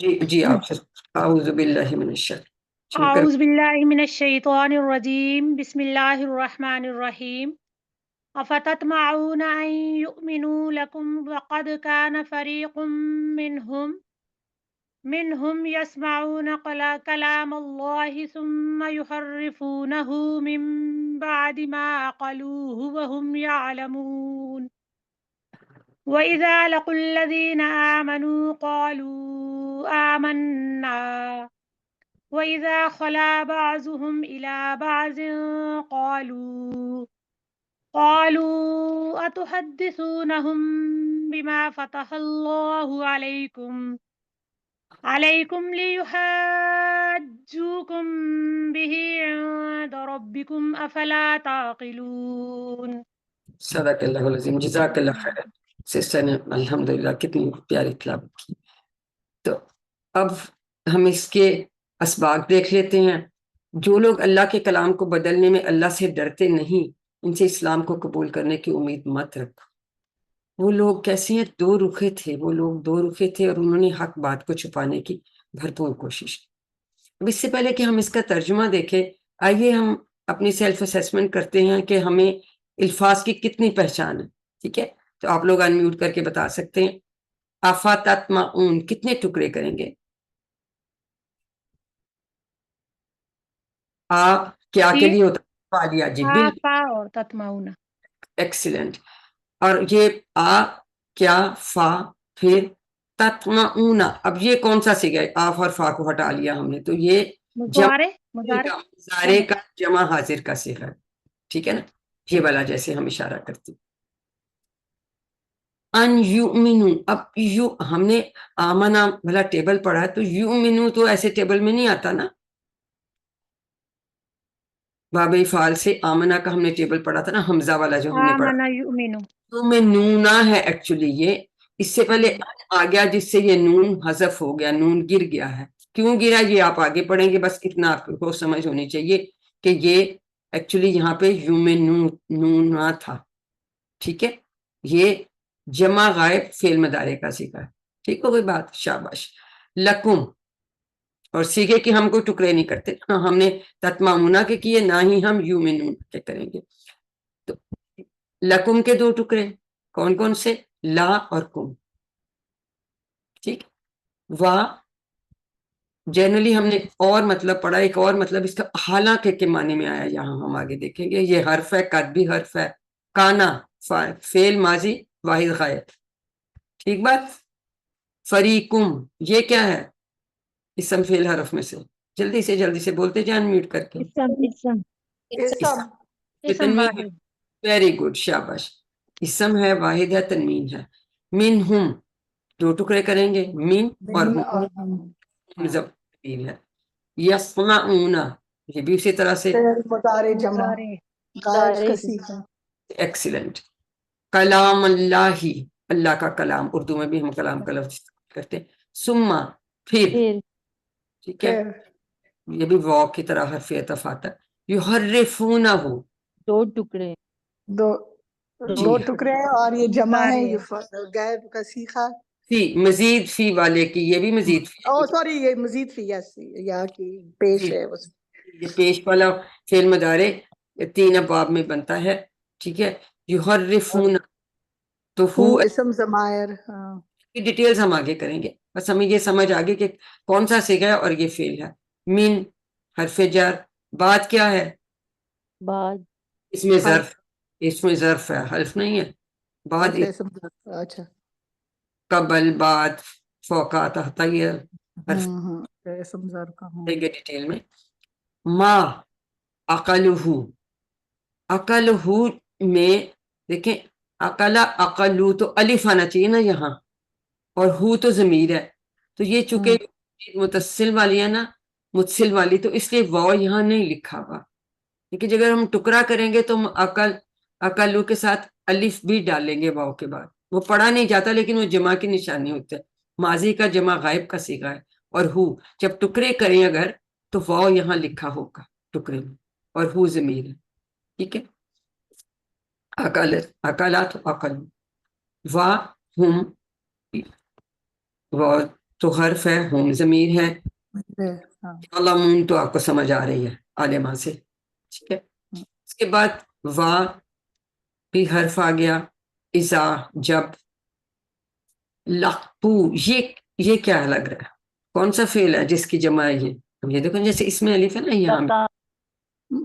جی آپ سے اعوذ باللہ من الشیطان شروع کر. أعوذ بالله من الشيطان الرجيم بسم الله الرحمن الرحيم أفتطمعون أن يؤمنوا لكم وقد كان فريق منهم يسمعون كلام الله ثم يحرفونه من بعد ما عقلوه وهم يعلمون وإذا لقوا الذين آمنوا قالوا آمنا وإذا خلا بعضهم إلى بعض قالوا أتحدثونهم بما فتح الله عليكم ليحاجوكم به عند ربكم أفلا تعقلون. صدق اللہ العظیم. جزاک اللہ خیر. سسٹر نے الحمدللہ کتنی پیاری تلاوت کی. تو اب ہم اس کے اسباق دیکھ لیتے ہیں. جو لوگ اللہ کے کلام کو بدلنے میں اللہ سے ڈرتے نہیں، ان سے اسلام کو قبول کرنے کی امید مت رکھو. وہ لوگ کیسے ہیں؟ دو رخے تھے. وہ لوگ دو رخے تھے اور انہوں نے حق بات کو چھپانے کی بھرپور کوشش کی. اب اس سے پہلے کہ ہم اس کا ترجمہ دیکھیں، آئیے ہم اپنی سیلف اسیسمنٹ کرتے ہیں کہ ہمیں الفاظ کی کتنی پہچان ہے. ٹھیک ہے، تو آپ لوگ انمیوٹ کر کے بتا سکتے ہیں. افتطمعون کتنے ٹکڑے کریں گے؟ کیا کے لیے ہوتا ہے؟ فعالیہ. جی بالکل، فا اور تطمعون. ایکسیلنٹ. اور یہ کیا فا پھر تطمعون. اب یہ کون سا صیغہ ہے؟ آف اور فا کو ہٹا لیا ہم نے، تو یہ مضارع کا جمع حاضر کا صیغہ ہے. ٹھیک ہے نا، یہ والا جیسے ہم اشارہ کرتے ہیں. ان یؤمنو. اب ہم نے آمنا بھلا ٹیبل پڑھا ہے، تو یؤمنو تو ایسے ٹیبل میں نہیں آتا نا. باب فعال سے آمنا کا ہم نے ٹیبل پڑھا تھا نا، حمزہ والا جو ہم نے پڑھا. آمنا یؤمنو. تو میں نونا ہے ایکچولی. یہ اس سے پہلے آ گیا جس سے یہ نون حذف ہو گیا، نون گر گیا ہے. کیوں گرا یہ آپ آگے پڑھیں گے، بس اتنا آپ کو سمجھ ہونی چاہیے کہ یہ ایکچولی یہاں پہ یومنونا تھا. ٹھیک ہے، یہ جمع غائب فعل مضارع کا صیغہ ہے. ٹھیک ہو گئی بات؟ شاباش. لکم. اور سیغے کی ہم کوئی ٹکڑے نہیں کرتے. ہم نے تطمعون کے کیے، نہ ہی ہم یومنون کے کریں گے. تو لکم کے دو ٹکڑے کون کون سے؟ لا اور کم. ٹھیک. وا جنرلی ہم نے اور مطلب پڑھا. ایک اور مطلب اس کا حالانکہ کے معنی میں آیا، یہاں ہم آگے دیکھیں گے. یہ حرف ہے، قد بھی حرف ہے. کانا فعل ماضی واحد غائب. ٹھیک بات. فریقم یہ کیا ہے؟ اسم فعل حرف میں سے. جلدی سے بولتے جان میوٹ کر کے. ویری گڈ، شاباش. اسم ہے، واحد ہے، تنوین ہے. منہم دو ٹکڑے کریں گے، من اور ہے. یسمعون یہ بھی اسی طرح سے ایکسیلنٹ. کلام اللہ اللہ کا کلام، اردو میں بھی ہم کلام کا لفظ کرتے ہیں. ثم پھر. ٹھیک ہے، یہ بھی واو کی طرح حرف عطف آتا ہے. یحرفونہ دو ٹکڑے دو ٹکڑے اور یہ جمع ہے، یہ غائب کا صیغہ. فی مزید فی والے کی، یہ بھی مزید فی. او سوری، یہ مزید فی، یس یا کی پیش ہے. یہ پیش والا فعل مضارع تین ابواب میں بنتا ہے. ٹھیک ہے. یحرفون تو ہو اسم ضمائر. کی ڈیٹیلز ہم آگے کریں گے، بس ہمیں یہ سمجھ آگے کہ کون سا صیغہ ہے اور یہ فعل ہے. من حرف جر. بعد کیا ہے؟ بعد اس میں ظرف، اس میں ظرف ہے، حرف نہیں ہے. بعد اچھا. قبل، بعد، فوقا، تحت، یہ حرف اسم ظرف کا دیں گے ڈیٹیل میں. ما اقلہ. اقلہ میں دیکھیں، اقلا اقلو تو الف آنا چاہیے نا یہاں، اور ہو تو ضمیر ہے. تو یہ چونکہ متصل والی ہے نا، متصل والی، تو اس لیے واو یہاں نہیں لکھا ہوا. لیکن اگر ہم ٹکڑا کریں گے تو ہم اقلو کے ساتھ الف بھی ڈالیں گے واو کے بعد. وہ پڑھا نہیں جاتا لیکن وہ جمع کی نشانی ہوتا ہے. ماضی کا جمع غائب کا صیغہ ہے. اور ہو جب ٹکڑے کریں اگر تو واو یہاں لکھا ہوگا ٹکڑے میں، اور ہو ضمیر ہے. ٹھیک ہے. اقلات اقل وا ہم تو حرف ہے، ہم ضمیر ہے، ہاں علمون تو آپ کو سمجھ آ رہی ہے عالمہ سے، ٹھیک ہے. اس کے بعد وا بھی حرف آ گیا، اذا جب، لقو یہ کیا لگ رہا ہے، کون سا فعل ہے جس کی جمع ہے یہ؟ اب یہ دیکھو جیسے اس میں الف ہے نا، یہاں لقا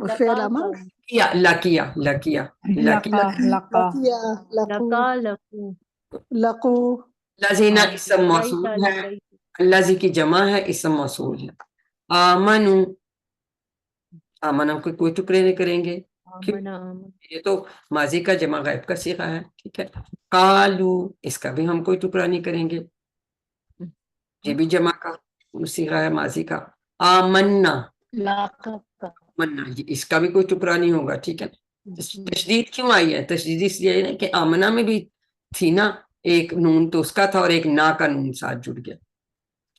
فعل لقا امر کیا لکیا لکیا لقا لقا لقیا لقو لقا لقو لقو لذینا ہاں اسم موصول لقیت ہے، لقیت الذی کی جمع ہے، اسم موصول ہے. آمنو، آمنو کے کوئی ٹکڑے نہیں کریں گے، کیوں؟ آمن آمن یہ تو ماضی کا جمع غائب کا صیغہ ہے، ٹھیک ہے. قالو، اس کا بھی ہم کوئی ٹکڑا نہیں کریں گے، یہ بھی جمع کا صیغہ ہے ماضی کا. آمنا، لاقا منا، اس کا بھی کوئی ٹکڑا نہیں ہوگا، ٹھیک ہے. تشدید کیوں آئی ہے؟ تشدید اس لیے ہے کہ آمنا میں بھی تھی نا ایک نون، تو اس کا تھا، اور ایک نا کا نون ساتھ جڑ گیا،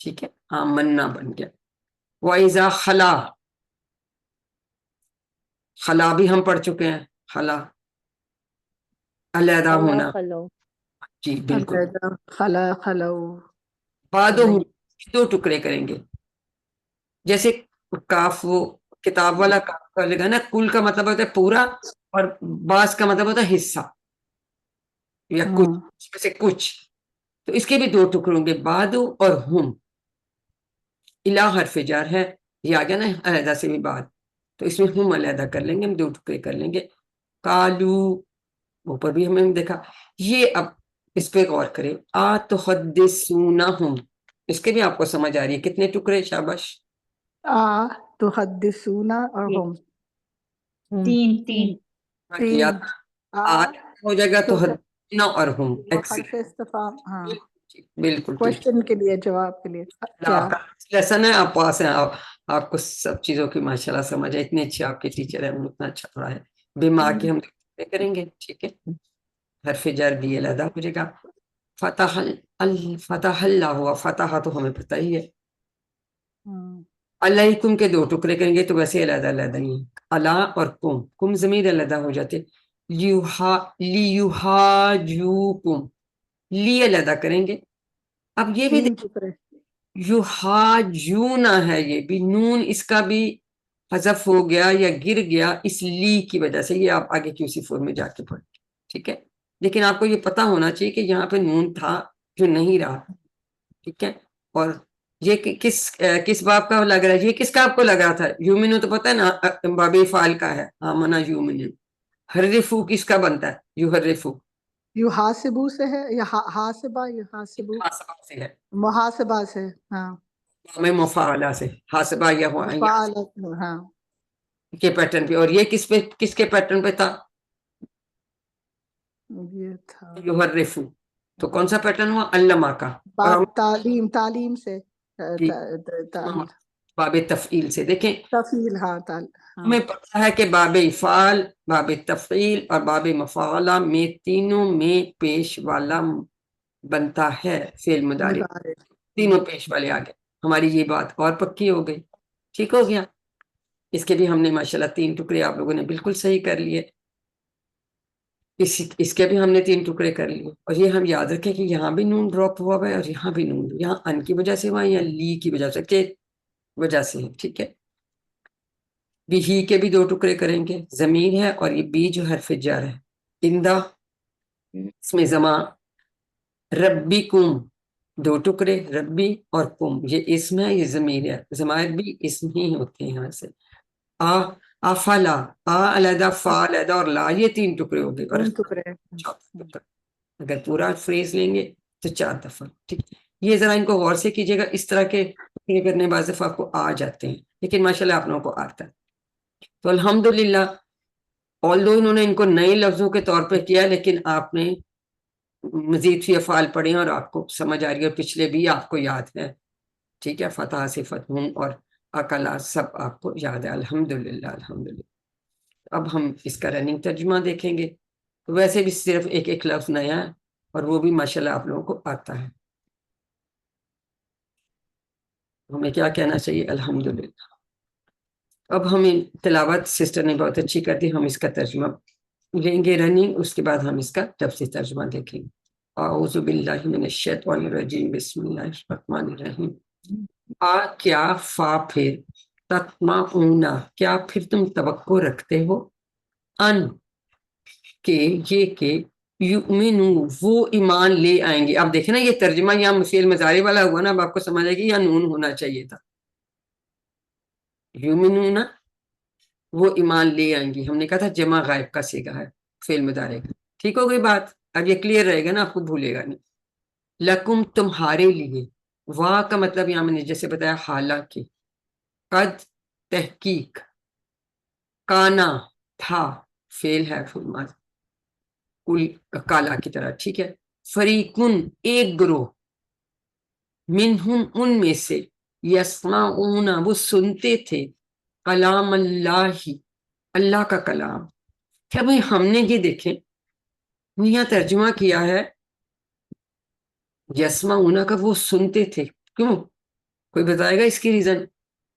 ٹھیک ہے، آمنا بن گیا. وَإِذَا خلا، خلا بھی ہم پڑھ چکے ہیں، خلا علیحدہ خلا ہونا، خلو جی بالکل. علیحدہ خلا خلو بعد خلو دو ٹکڑے کریں گے، جیسے کاف، وہ کتاب والا کاف کا لگا نا، کل کا مطلب ہوتا ہے پورا، اور بعض کا مطلب ہوتا ہے حصہ یا کچھ، اس میں سے کچھ. تو اس کے بھی دو ٹکڑے ہوں گے، بادو اور ہم. الہ حرف جار ہے، یہ آ گیا نا علیحدہ سے بھی بعد، تو اس میں ہم علیحدہ کر لیں گے، ہم دو ٹکڑے کر لیں گے. کالو، اوپر بھی ہمیں دیکھا. یہ اب اس پہ غور کریں، آتحدثونہم، اس کے بھی آپ کو سمجھ آ رہی ہے کتنے ٹکڑے؟ شاباش. تحدثون اور ہم تین تین کیا تین آج ہو جائے گا تو تو حدنا اور ہم. وہ حرف استفہام، ہاں بالکل ٹھیک. کوشچن کے لیے جواب کے لیے کیا آپ کا لیسن ہے، آپ پاس ہیں، آپ کو سب چیزوں کی ماشاءاللہ سمجھ ہے، اتنے اچھے آپ کے ٹیچر ہیں، اتنا اچھا پڑھا ہے. بیما کے ہم کریں گے، ٹھیک ہے. حرف جر بھی علیحدہ ہو جائے گا. فتح فتح اللہ ہوا، فتح تو ہمیں پتہ ہی ہے. علیکم کے دو ٹکڑے کریں گے تو ویسے علیحدہ علیحدہ ہی ہیں، اللہ اور کم ضمیر علیحدہ ہو جاتے. لیحاجوکم، لی علیحدہ کریں گے. اب یہ بھی تین ٹکڑے یحاجونا ہے، یہ بھی نون اس کا بھی حذف ہو گیا یا گر گیا اس لی کی وجہ سے. یہ آپ آگے کیو سی 4 میں جا کے پڑھیں، ٹھیک ہے. لیکن آپ کو یہ پتا ہونا چاہیے کہ یہاں پہ نون تھا جو نہیں رہا، ٹھیک ہے. اور یہ کس باب کا لگ رہا ہے؟ یہ کس کا آپ کو لگ رہا تھا؟ یومنو تو پتہ ہے نا باب فعال کا ہے، آمنا یومنو. حرفو کس کا بنتا ہے؟ یحرفو یحاسبو سے ہے یا حاسبہ یحاسبو حاسبہ سے ہے، محاسبہ سے، ہاں میں مفاعلہ سے، حاسبہ یا مفاعلت، ہاں کے پیٹرن پہ. اور یہ کس کے پیٹرن پہ تھا؟ یہ تھا یحرفو. تو کون سا پیٹرن ہوا؟ علامہ کا. اور ہم تعلیم سے باب تفعیل سے دیکھیں، تفیل، ہاں ہمیں پتہ ہے کہ باب افعال، باب تفعیل اور باب مفاعلہ میں تینوں میں پیش والا بنتا ہے فعل مضارع، مضارع تینوں پیش والے آ گئے. ہماری یہ بات اور پکی ہو گئی، ٹھیک ہو گیا. اس کے بھی ہم نے ماشاءاللہ 3 ٹکڑے آپ لوگوں نے بالکل صحیح کر لیے. اس کے بھی ہم نے 3 ٹکڑے کر لیے. اور یہ ہم یاد رکھیں کہ یہاں بھی نون ڈراپ ہوا ہے اور یہاں بھی نون، یہاں ان کی وجہ سے ہوا یا لی کی وجہ سے، کہ وجہ سے ہے، ٹھیک ہے. بھی ہی کے بھی 2 ٹکڑے کریں گے، ضمیر ہے اور یہ بی جو حرف جر ہے. اندہ، اس میں زمان. ربی کم 2 ٹکڑے، ربی اور کم، یہ اسم ہے یہ ضمیر ہے، ضمائر بھی اسم ہی ہوتے ہیں یہاں سے. افلا، علیحدہ، فا علیحدہ اور لا، یہ 3 ٹکڑے ہو گئے. اور 3 ٹکڑے اگر پورا فریز لیں گے تو 4 دفعہ، ٹھیک. یہ ذرا ان کو غور سے کیجیے گا، اس طرح کے کرنے بعض دفعہ آپ کو آ جاتے ہیں، لیکن ماشاءاللہ آپ لوگوں کو آتا ہے. تو الحمدللہ although انہوں نے ان کو نئے لفظوں کے طور پہ کیا، لیکن آپ نے مزید فی افعال پڑھے اور آپ کو سمجھ آ رہی ہے، اور پچھلے بھی آپ کو یاد ہے، ٹھیک ہے. فتح صفت ہوں اور اکلا سب آپ کو یاد ہے، الحمدللہ الحمدللہ. اب ہم اس کا رننگ ترجمہ دیکھیں گے. ویسے بھی صرف ایک لفظ نیا ہے اور وہ بھی ماشاءاللہ آپ لوگوں کو آتا ہے. ہمیں کیا کہنا چاہیے؟ الحمدللہ. اب ہمیں تلاوت سسٹر نے بہت اچھی کر دی، ہم اس کا ترجمہ لیں گے رننگ، اس کے بعد ہم اس کا تفصیلی ترجمہ دیکھیں گے. اعوذ باللہ من الشیطان الرجیم بسم اللہ الرحمن الرحیم کیا فا پھر تطمعون کیا پھر تم توقع رکھتے ہو ان کہ یہ کہ یؤمنو وہ ایمان لے آئیں گے. اب دیکھیں نا یہ ترجمہ یہاں فعل مضارع والا ہوا نا, اب آپ کو سمجھ آئے گی یا نون ہونا چاہیے تھا. یؤمنون وہ ایمان لے آئیں گی, ہم نے کہا تھا جمع غائب کا صیغہ ہے فعل مضارع کا. ٹھیک ہو گئی بات, اب یہ کلیئر رہے گا نا, آپ کو بھولے گا نہیں. لکم تمہارے لیے, واہ کا مطلب یہاں میں نے جیسے بتایا حالانکہ, قد تحقیق, کانا تھا فعل ہے کل کالا کی طرح. ٹھیک ہے. فریقن ایک گروہ, منہم ان میں سے, یسمعون وہ سنتے تھے, کلام اللہ اللہ کا کلام. کیا بھائی ہم نے یہ دیکھیں یہاں ترجمہ کیا ہے یسمعون کا, وہ سنتے تھے, کیوں؟ کوئی بتائے گا اس کی ریزن؟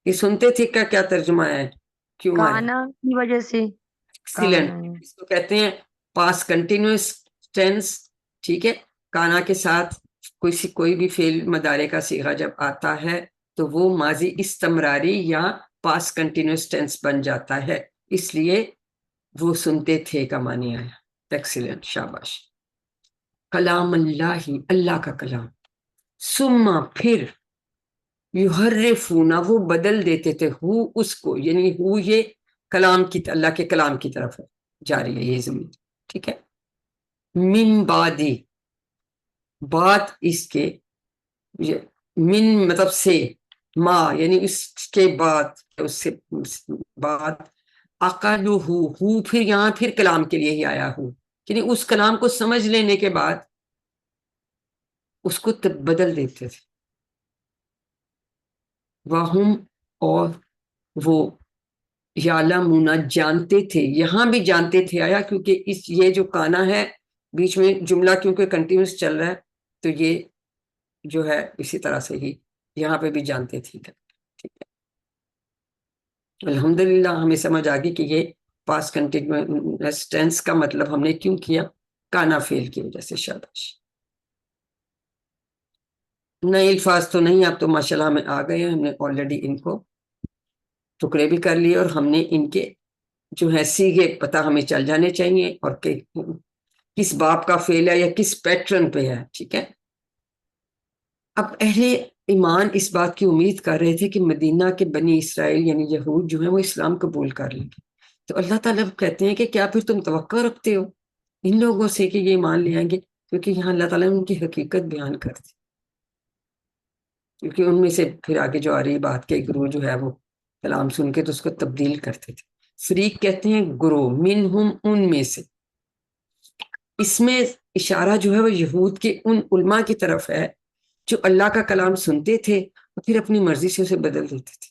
یہ سنتے تھے کا کیا ترجمہ ہے, کیوں آیا؟ کانا کی وجہ سے. ایکسیلنٹ. کانا. اس کو کہتے ہیں پاس کنٹینیوس ٹینس. ٹھیک ہے. کانا کے ساتھ کوئی بھی فعل مضارع کا صیغہ جب آتا ہے تو وہ ماضی استمراری یا پاس کنٹینیوس ٹینس بن جاتا ہے, اس لیے وہ سنتے تھے کا معنی آیا. ایکسیلنٹ, شاباش. کلام اللہ اللہ کا کلام. ثم پھر یحرفون وہ بدل دیتے تھے, ہو اس کو, یعنی ہو یہ کلام کی اللہ کے کلام کی طرف ہے جاری ہے یہ زمین. ٹھیک ہے. من بعدی بات اس کے, من مطلب سے, ما یعنی اس کے بعد, اس سے بعد, عقلہ ہو پھر یہاں پھر کلام کے لیے ہی آیا ہو, یعنی اس کلام کو سمجھ لینے کے بعد اس کو بدل دیتے تھے. وہم اور وہ, یعلمون جانتے تھے, یہاں بھی جانتے تھے آیا کیونکہ یہ جو کانا ہے بیچ میں جملہ کیونکہ کنٹینیوس چل رہا ہے تو یہ جو ہے اسی طرح سے ہی یہاں پہ بھی جانتے تھے. ٹھیک ہے. الحمدللہ ہمیں سمجھ آ گئی کہ یہ پاس کنٹینیوس ٹینس کا مطلب ہم نے کیوں کیا, کانا فعل کی وجہ سے. شاباش. نئے الفاظ تو نہیں, اب تو ماشاءاللہ ہمیں آ گئے ہیں, ہم نے آلریڈی ان کو ٹکڑے بھی کر لیے اور ہم نے ان کے جو ہے سیغے پتہ ہمیں چل جانے چاہیے اور کہ کس باب کا فعل ہے یا کس پیٹرن پہ ہے. ٹھیک ہے. اب اہل ایمان اس بات کی امید کر رہے تھے کہ مدینہ کے بنی اسرائیل یعنی یہود جو ہیں وہ اسلام قبول کر لیں گے, تو اللہ تعالیٰ کہتے ہیں کہ کیا پھر تم توقع رکھتے ہو ان لوگوں سے کہ یہ ایمان لے آئیں گے, کیونکہ یہاں اللہ تعالیٰ نے ان کی حقیقت بیان کر دی, کیونکہ ان میں سے پھر آگے جو آ رہی بات کے گروہ جو ہے وہ کلام سن کے تو اس کو تبدیل کرتے تھے. فریق کہتے ہیں گروہ, منہم ان میں سے, اس میں اشارہ جو ہے وہ یہود کے ان علماء کی طرف ہے جو اللہ کا کلام سنتے تھے اور پھر اپنی مرضی سے اسے بدل دیتے تھے.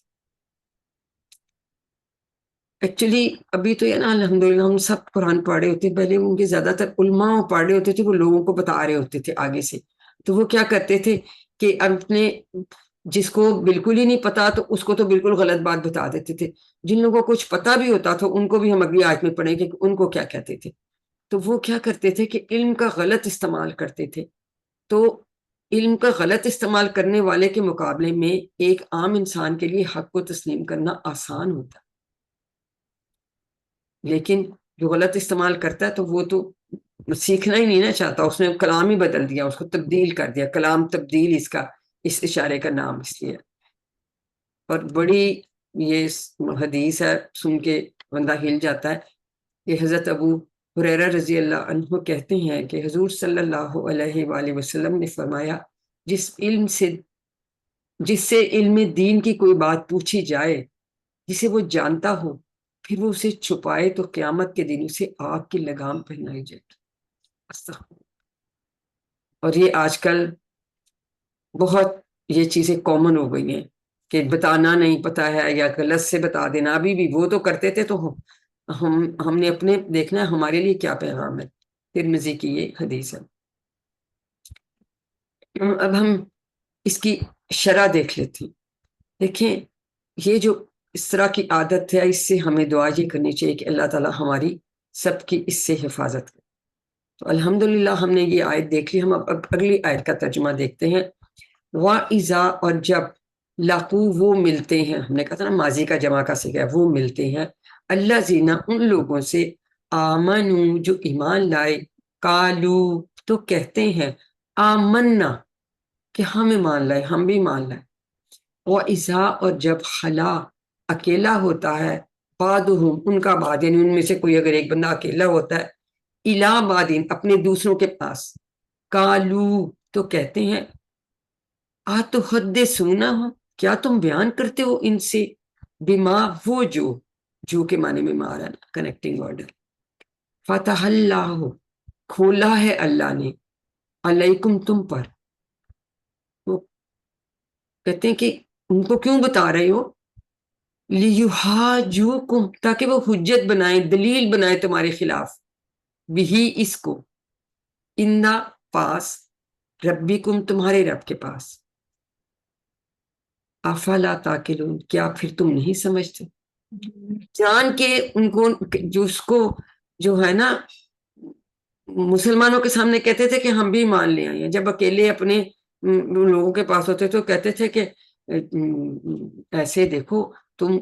ایکچولی ابھی تو یہ نا الحمدللہ ہم سب قرآن پڑھے ہوتے ہیں, پہلے ان کے زیادہ تر علماء پڑھے ہوتے تھے, وہ لوگوں کو بتا رہے ہوتے تھے آگے سے, تو وہ کیا کرتے تھے کہ اپنے جس کو بالکل ہی نہیں پتا تو اس کو تو بالکل غلط بات بتا دیتے تھے, جن لوگوں کو کچھ پتا بھی ہوتا تھا ان کو بھی ہم اگلی آیت میں پڑھیں کہ ان کو کیا کہتے تھے. تو وہ کیا کرتے تھے کہ علم کا غلط استعمال کرتے تھے. تو علم کا غلط استعمال کرنے والے کے مقابلے میں ایک عام انسان کے لیے حق کو تسلیم کرنا آسان ہوتا, لیکن جو غلط استعمال کرتا ہے تو وہ تو سیکھنا ہی نہیں نا چاہتا, اس نے کلام ہی بدل دیا, اس کو تبدیل کر دیا. کلام تبدیل اس کا اس اشارے کا نام اس لیے. اور بڑی یہ حدیث ہے, سن کے بندہ ہل جاتا ہے. یہ حضرت ابو ہریرہ رضی اللہ عنہ کہتے ہیں کہ حضور صلی اللہ علیہ وآلہ وسلم نے فرمایا, جس سے علم دین کی کوئی بات پوچھی جائے جسے وہ جانتا ہو پھر وہ اسے چھپائے تو قیامت کے دن اسے آگ کی لگام پہنائی جائے. اور یہ آج کل بہت یہ چیزیں کامن ہو گئی ہیں کہ بتانا نہیں پتا ہے یا غلط سے بتا دینا. ابھی بھی وہ تو کرتے تھے, تو ہم نے اپنے دیکھنا ہے ہمارے لیے کیا پیغام ہے. ترمذی کی یہ حدیث ہے. اب ہم اس کی شرح دیکھ لیتے ہیں. دیکھیں یہ جو اس طرح کی عادت ہے, اس سے ہمیں دعا یہ کرنی چاہیے کہ اللہ تعالیٰ ہماری سب کی اس سے حفاظت کرے. تو الحمدللہ ہم نے یہ آیت دیکھ لی. ہم اب اگلی آیت کا ترجمہ دیکھتے ہیں. وَإِذَا اور جب لاقو وہ ملتے ہیں, ہم نے کہا تھا نا ماضی کا جمع کا صیغہ ہے, وہ ملتے ہیں الذین ان لوگوں سے آمنو جو ایمان لائے, قالو تو کہتے ہیں آمنا کہ ہم ایمان لائے, ہم بھی ایمان لائے. وَإِذَا اور جب خلا اکیلا ہوتا ہے, بعضهم ان کا بعض یعنی ان میں سے کوئی اگر ایک بندہ اکیلا ہوتا ہے, الا بعدین اپنے دوسروں کے پاس, قالو تو کہتے ہیں آتحدثونہ ہو کیا تم بیان کرتے ہو ان سے, بما وہ جو کے معنی میں مارا کنیکٹنگ ورڈ ہے, فتح اللہ کھولا ہے اللہ نے, علیکم تم پر. وہ کہتے ہیں کہ ان کو کیوں بتا رہے ہو, لیحاجوکم تاکہ وہ حجت بنائیں, دلیل بنائیں تمہارے خلاف, بھی اس کو, اندہ پاس, ربکم تمہارے رب کے پاس. افلا تاکلون کیا پھر تم نہیں سمجھتے. جان کے ان کو جو اس کو جو ہے نا مسلمانوں کے سامنے کہتے تھے کہ ہم بھی مان لے آئے ہیں, جب اکیلے اپنے لوگوں کے پاس ہوتے تو کہتے تھے کہ ایسے دیکھو تم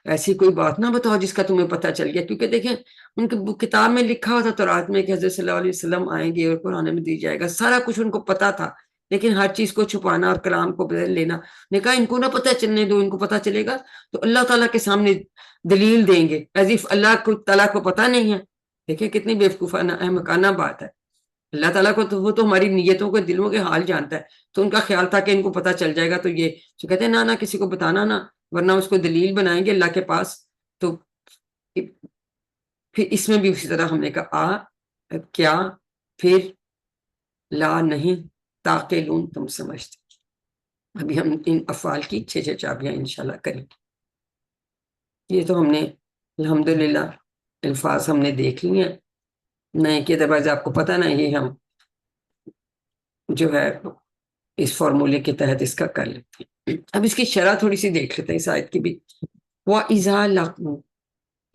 ایسی کوئی بات نہ بتاؤ جس کا تمہیں پتہ چل گیا, کیونکہ دیکھیں ان کی کتاب میں لکھا ہوا تھا تورات میں کہ حضرت صلی اللہ علیہ وسلم آئیں گے اور قرآن میں دی جائے گا, سارا کچھ ان کو پتا تھا, لیکن ہر چیز کو چھپانا اور کلام کو بدل لینا. نے کہا ان کو نہ پتہ چلنے دو, ان کو پتہ چلے گا تو اللہ تعالیٰ کے سامنے دلیل دیں گے, ایز اف اللہ تعالیٰ کو پتہ نہیں ہے. دیکھیں کتنی بیوقوفانہ احمقانہ بات ہے. اللہ تعالیٰ کو تو وہ تو ہماری نیتوں کے دلوں کے حال جانتا ہے, تو ان کا خیال تھا کہ ان کو پتہ چل جائے گا, تو یہ جو کہتے ہیں نہ کسی کو بتانا نہ, ورنہ اس کو دلیل بنائیں گے اللہ کے پاس. تو پھر اس میں بھی اسی طرح ہم نے کہا کیا پھر لا نہیں تاقلون تم سمجھتے. ابھی ہم ان افعال کی 6 چابیاں انشاءاللہ کریں گے. یہ تو ہم نے الحمدللہ الفاظ ہم نے دیکھ لی ہیں, نئے کے دروازے آپ کو پتہ نہ, یہ ہم جو ہے اس فارمولے کے تحت اس کا کر لیتے ہیں. اب اس کی شرح تھوڑی سی دیکھ لیتے ہیں اس آیت کی بھی. وَإِذَا لَقُوا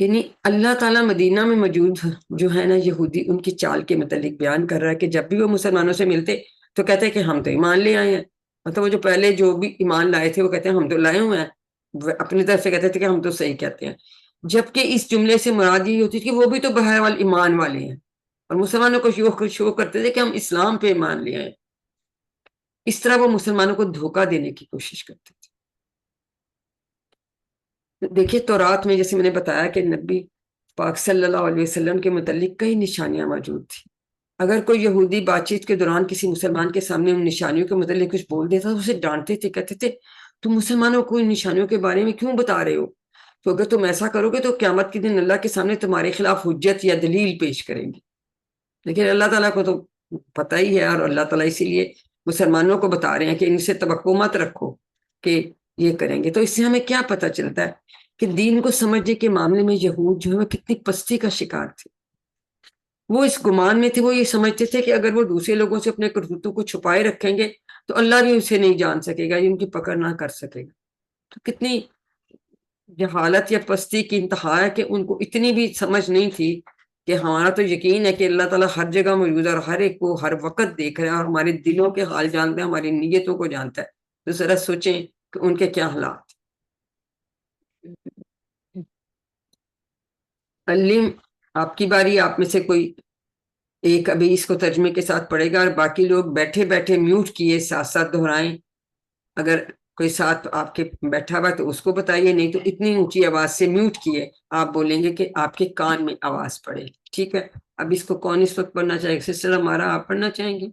یعنی اللہ تعالیٰ مدینہ میں موجود جو ہے نا یہودی, ان کی چال کے متعلق بیان کر رہا ہے کہ جب بھی وہ مسلمانوں سے ملتے تو کہتے ہیں کہ ہم تو ایمان لے آئے ہیں. مطلب وہ جو پہلے جو بھی ایمان لائے تھے وہ کہتے ہیں ہم تو لائے ہوئے ہیں, اپنی طرف سے کہتے تھے کہ ہم تو صحیح کہتے ہیں. جبکہ اس جملے سے مراد یہ ہوتی تھی کہ وہ بھی تو بہرحال ایمان والے ہیں, اور مسلمانوں کو شو کرتے تھے کہ ہم اسلام پہ ایمان لے آئے. اس طرح وہ مسلمانوں کو دھوکہ دینے کی کوشش کرتے تھے. دیکھیے تورات میں جیسے میں نے بتایا کہ نبی پاک صلی اللہ علیہ وسلم کے متعلق کئی نشانیاں موجود تھیں. اگر کوئی یہودی بات چیت کے دوران کسی مسلمان کے سامنے ان نشانیوں کے متعلق کچھ بول دیتا تو اسے ڈانٹتے تھے, کہتے تھے تم مسلمانوں کو ان نشانیوں کے بارے میں کیوں بتا رہے ہو, تو اگر تم ایسا کرو گے تو قیامت کے دن اللہ کے سامنے تمہارے خلاف حجت یا دلیل پیش کریں گے. لیکن اللہ تعالیٰ کو تو پتہ ہی ہے, اور اللہ تعالیٰ اسی لیے مسلمانوں کو بتا رہے ہیں کہ ان سے توقع مت رکھو کہ یہ کریں گے. تو اس سے ہمیں کیا پتہ چلتا ہے کہ دین کو سمجھنے کے معاملے میں یہود جو ہے کتنی پستی کا شکار تھے. وہ اس گمان میں تھے, وہ یہ سمجھتے تھے کہ اگر وہ دوسرے لوگوں سے اپنے کرتوتوں کو چھپائے رکھیں گے تو اللہ بھی اسے نہیں جان سکے گا, ان کی پکڑ نہ کر سکے گا. تو کتنی جہالت یا پستی کی انتہا ہے کہ ان کو اتنی بھی سمجھ نہیں تھی کہ ہمارا تو یقین ہے کہ اللہ تعالیٰ ہر جگہ موجود ہے اور ہر ایک کو ہر وقت دیکھ رہا ہے اور ہمارے دلوں کے حال جانتا ہے, ہماری نیتوں کو جانتا ہے. تو ذرا سوچیں کہ ان کے کیا حالات. علیم آپ کی باری, آپ میں سے کوئی ایک ابھی اس کو ترجمے کے ساتھ پڑھے گا اور باقی لوگ بیٹھے بیٹھے میوٹ کیے ساتھ ساتھ دہرائیں. اگر کوئی ساتھ آپ کے بیٹھا ہوا تو اس کو بتائیے, نہیں تو اتنی اونچی آواز سے میوٹ کیے آپ بولیں گے کہ آپ کے کان میں آواز پڑے. ٹھیک ہے, اب اس کو کون اس وقت پڑھنا چاہے گا؟ سسٹر ہمارا آپ پڑھنا چاہیں گے؟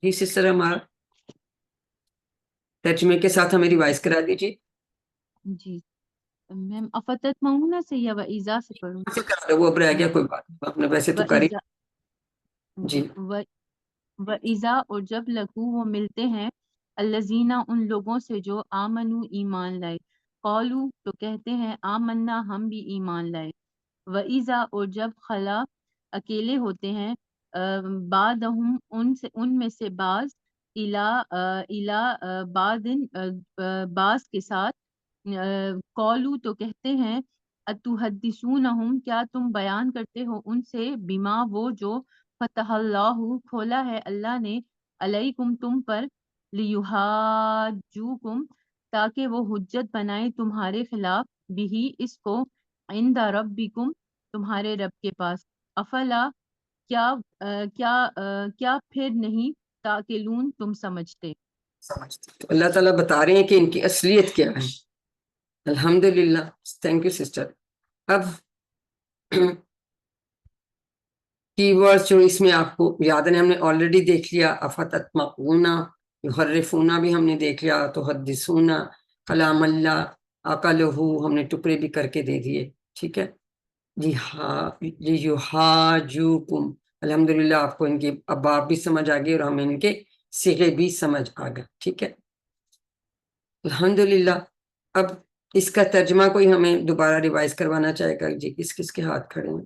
جی سسٹر ہمارا ترجمے کے ساتھ ہمیں ریوائز کرا دیجیے. جی میم افتت معونہ سے یا وَإِذَا سے پڑھوں؟ وہ اب رہ گیا, کوئی بات آپ نے ویسے تو کری. جی وَإِذَا اور جب لگو وہ ملتے ہیں, الذین ان لوگوں سے جو آمنو ایمان لائے, قالو تو کہتے ہیں آمنا ہم بھی ایمان لائے. وَإِذَا اور جب خلا اکیلے ہوتے ہیں, بعدہم ان میں سے بعض, بعض کے ساتھ, قالو تو کہتے ہیں اتحدثونہم کیا تم بیان کرتے ہو ان سے بما وہ جو فتح اللہ کھولا ہے اللہ نے علیکم تم پر لیحاجوکم تاکہ وہ حجت بنائے تمہارے خلاف بھی اس کو عند ربکم تمہارے رب کے پاس افلا کیا کیا پھر نہیں تاکلون تم سمجھتے تو اللہ تعالیٰ بتا رہے ہیں کہ ان کی اصلیت کیا ہے. الحمدللہ. Thank you sister. اب کی ورڈ جو اس میں آپ کو یاد ہے ہم نے آلریڈی دیکھ لیا. افتتمعون یحرفون بھی ہم نے دیکھ لیا. تحدثون کلام اللہ عقلہ ہم نے ٹکڑے بھی کر کے دے دیے. ٹھیک ہے. لیحاجوکم الحمدللہ آپ کو ان کے اباب بھی سمجھ آ گئی اور ہمیں ان کے صیغے بھی سمجھ آ گئے. ٹھیک ہے الحمدللہ. اب اس کا ترجمہ کوئی ہمیں دوبارہ ریوائز کروانا چاہے گا جی؟ کس کس کے ہاتھ کھڑے ہیں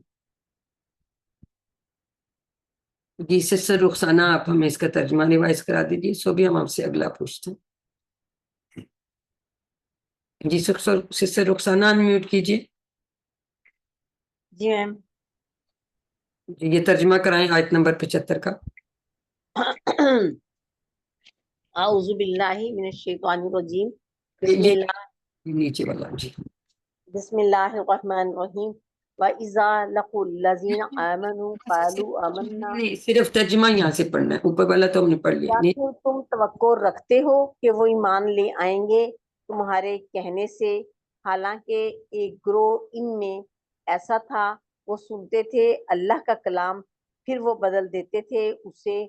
جی؟ سسٹر رخسانہ آپ ہمیں اس کا ترجمہ ریوائز کرا دیجیے. سو بھی ہم آپ سے اگلا پوچھتے ہیں. جی سسٹر رخسانہ انمیوٹ کیجیے. جی میم. جی یہ ترجمہ کرائیں آیت نمبر 75 کا. اعوذ باللہ من الشیطان الرجیم. بسم یہ اللہ نیچے والا جی. بسم اللہ الرحمن الرحیم. وَإِذَا لَقُوا الَّذِينَ آمَنُوا قَالُوا آمَنَّا. نہیں صرف ترجمہ یہاں سے پڑھنا ہے. اوپر والا تو ہم نے پڑھ لیا. کیا پھر تم توقع رکھتے ہو کہ وہ ایمان لے آئیں گے تمہارے کہنے سے، حالانکہ ایک گروہ ان میں ایسا تھا وہ سنتے تھے اللہ کا کلام پھر وہ بدل دیتے تھے اسے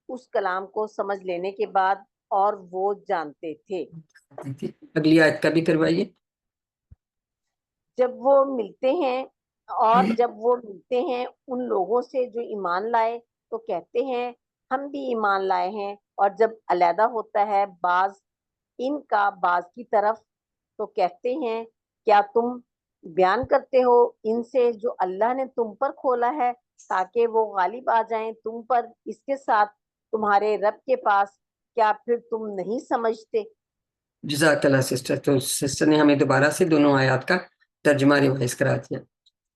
اس کلام کو سمجھ لینے کے بعد اور وہ جانتے تھے. اگلی آیت کا بھی کروائیے. جب وہ ملتے ہیں ان لوگوں سے جو ایمان لائے تو کہتے ہیں ہم بھی ایمان لائے ہیں، اور جب علیحدہ ہوتا ہے بعض ان کا بعض کی طرف تو کہتے ہیں کیا تم بیان کرتے ہو ان سے جو اللہ نے تم پر کھولا ہے تاکہ وہ غالب آ جائیں تم پر اس کے ساتھ تمہارے رب کے پاس، کیا پھر تم نہیں سمجھتے؟ جزاک اللہ سسٹر. تو سسٹر نے ہمیں دوبارہ سے دونوں آیات کا ترجمہ ریوائز کرا دیا.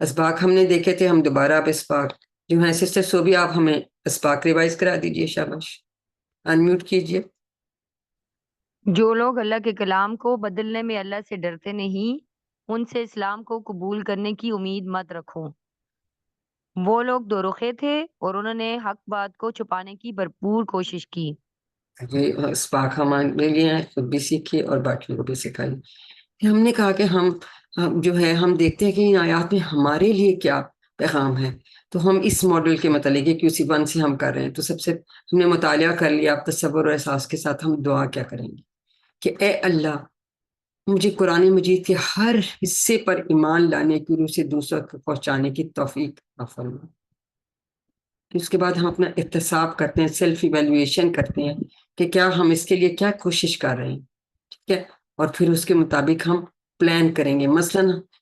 اسباق ہم نے دیکھے تھے. ہم دوبارہ اب اسباق جو ہیں سسٹر سو بھی آپ ہمیں اسباق ریوائز کرا دیجئے. شاباش. انمیوٹ کیجئے. جو لوگ اللہ کے کلام کو بدلنے میں اللہ سے ڈرتے نہیں ان سے اسلام کو قبول کرنے کی امید مت رکھو. وہ لوگ دو رخے تھے اور انہوں نے حق بات کو چھپانے کی بھرپور کوشش کی. یہ اسباق ہمارے لیے ہیں. خود بھی سیکھیے اور باقیوں کو بھی سکھائیے. ہم نے کہا کہ ہم جو ہے ہم دیکھتے ہیں کہ ان آیات میں ہمارے لیے کیا پیغام ہے. تو ہم اس ماڈل کے متعلق QC1 سے ہم کر رہے ہیں. تو سب سے ہم نے مطالعہ کر لیا. اب تصور اور احساس کے ساتھ ہم دعا کیا کریں گے کہ اے اللہ مجھے قرآن مجید کے ہر حصے پر ایمان لانے کی روح سے دوسروں تک پہنچانے کی توفیق عطا فرما. اس کے بعد ہم اپنا احتساب کرتے ہیں، سیلف ایویلویشن کرتے ہیں کہ کیا ہم اس کے لیے کیا کوشش کر رہے ہیں. ٹھیک ہے. اور پھر اس کے مطابق ہم پلان کریں گے. مثلا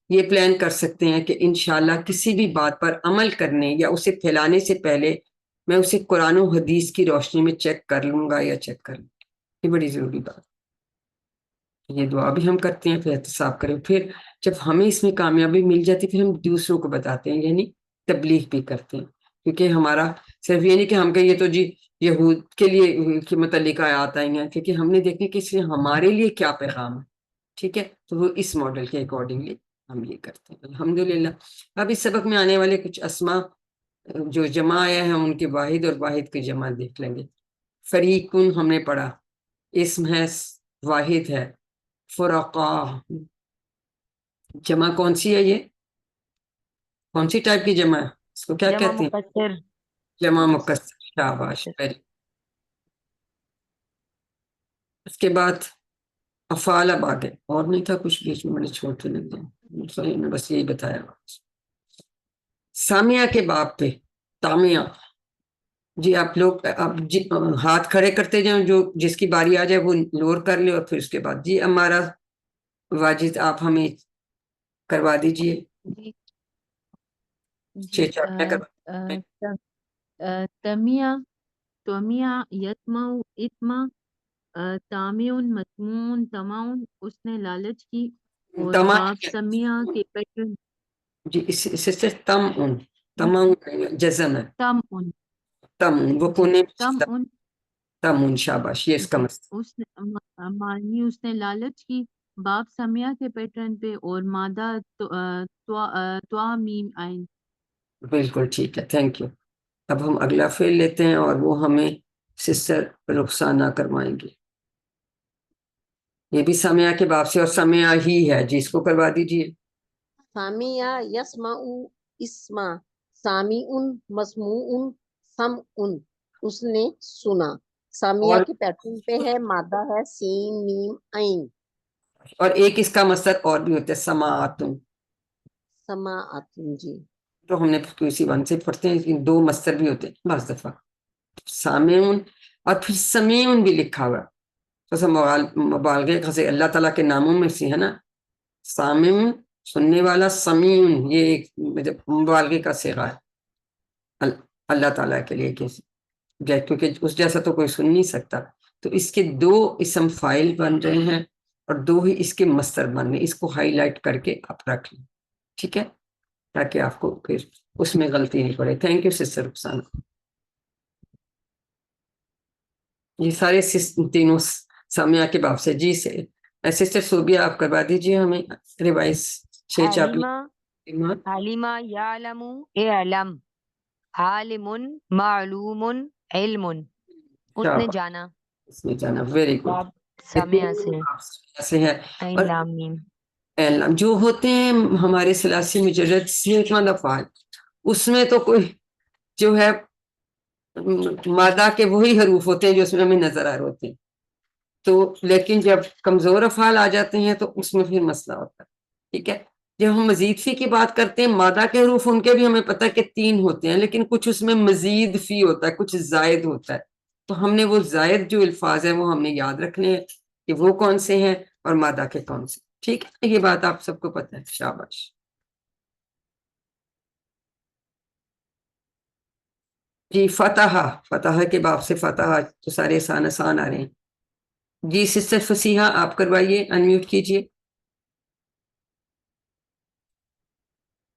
یہ پلان کر سکتے ہیں کہ انشاءاللہ کسی بھی بات پر عمل کرنے یا اسے پھیلانے سے پہلے میں اسے قرآن و حدیث کی روشنی میں چیک کر لوں گا یا چیک کر لوں گا. یہ بڑی ضروری بات. یہ دعا بھی ہم کرتے ہیں. پھر احتساب کریں. پھر جب ہمیں اس میں کامیابی مل جاتی پھر ہم دوسروں کو بتاتے ہیں، یعنی تبلیغ بھی کرتے ہیں. کیونکہ ہمارا صرف یہ نہیں کہ ہم کہیں یہ تو جی یہود کے لیے کے متعلق آیات آئی ہیں، کیونکہ ہم نے دیکھنے کہ اس لیے ہمارے لیے کیا پیغام ہے. ٹھیک ہے. تو وہ اس ماڈل کے اکارڈنگلی ہم یہ کرتے ہیں. الحمدللہ. اب اس سبق میں آنے والے کچھ اسما جو جمع آیا ہے ان کے واحد اور واحد کی جمع دیکھ لیں گے. فریقن ہم نے پڑھا، اسم ہے، واحد ہے. فرقا جمع کون سی ہے؟ یہ کون سی ٹائپ کی جمع ہے؟ اس کو کیا جمع کہتے ہیں؟ مکسر. جمع مکسر. شاباش. اس کے بعد افعال اب آگے اور نہیں تھا کچھ بیچ میں، میں نے چھوڑ کے لگ دیا. میں بس یہی بتایا. سامیہ کے باب پہ تامیہ. جی آپ لوگ اب ہاتھ کھڑے کرتے جائیں، جو جس کی باری آ جائے وہ لور کر لے. اور پھر اس کے بعد جی ہمارا واجد آپ ہمیں کروا دیجئے. جی تمیہ یتمع اتما تامیون متمون تماؤن اس نے لالچ کی اور تما باپ سمیہ کے پیٹرن جی اس سے تم ان جزم ہے تم ان تم وہ جی کونے تم ان تم ان شاباش یہ اس کا جی مطلب اس نے مانی اس نے لالچ کی باپ سمیہ کے پیٹرن پہ اور مادہ توا میم آئین. بالکل ٹھیک ہے تھینک یو اب ہم اگلا فعل لیتے ہیں اور وہ ہمیں سسٹر رخسانہ کروائیں گے یہ بھی سمیہ کے باب سے اور سمیہ ہی ہے جی اس کو کروا دیجئے سامع یسمع اسما سامع مسموع سمع اس نے سنا سامعہ اور کے پیٹرن پہ ہے مادہ ہے سین میم عین اور ایک اس کا مصدر اور بھی ہوتا ہے سماعتن سماعت جی تو ہم نے اسی ون سے پڑھتے ہیں لیکن دو مصدر بھی ہوتے ہیں بعض دفعہ سامعون اور پھر سمیعون بھی لکھا ہوا جیسے مبالغے سے اللہ تعالیٰ کے ناموں میں سے ہے نا سامعون سننے والا سمیعون یہ ایک مبالغے کا صیغہ ہے اللہ تعالیٰ کے لیے کیونکہ اس جیسا تو کوئی سن نہیں سکتا تو اس کے دو اسم فائل بن رہے ہیں اور دو ہی اس کے مصدر بن رہے ہیں اس کو ہائی لائٹ کر کے آپ رکھ لیں ٹھیک ہے تاکہ آپ کو پھر اس میں غلطی نہیں پڑے تھینک یو سسٹر رخسانہ یہ سارے تینوں سمیہ کے باب سے جی سے سسٹر صوبیہ آپ کروا دیجئے ہمیں ریوائز 6 چاپی عالمہ یعلم اعلم عالم معلوم علم اس نے جانا اس میں جانا ویری گڈ باب سمیہ سے ہے اور لام میم اعلم جو ہوتے ہیں ہمارے ثلاثی مجرد صحت مند افعال اس میں تو کوئی جو ہے مادہ کے وہی حروف ہوتے ہیں جو اس میں ہمیں نظر آ رہے ہوتے ہیں تو لیکن جب کمزور افعال آ جاتے ہیں تو اس میں پھر مسئلہ ہوتا ہے ٹھیک ہے جب ہم مزید فی کی بات کرتے ہیں مادہ کے حروف ان کے بھی ہمیں پتہ ہے کہ 3 ہوتے ہیں لیکن کچھ اس میں مزید فی ہوتا ہے کچھ زائد ہوتا ہے تو ہم نے وہ زائد جو الفاظ ہیں وہ ہم نے یاد رکھنے ہیں کہ وہ کون سے ہیں اور مادہ کے کون سے ٹھیک ہے یہ بات آپ سب کو پتہ ہے شاباش جی فتح کے باب سے فتح تو سارے آسان آ رہے ہیں جی سسٹر فصیحہ آپ کروائیے انمیوٹ کیجئے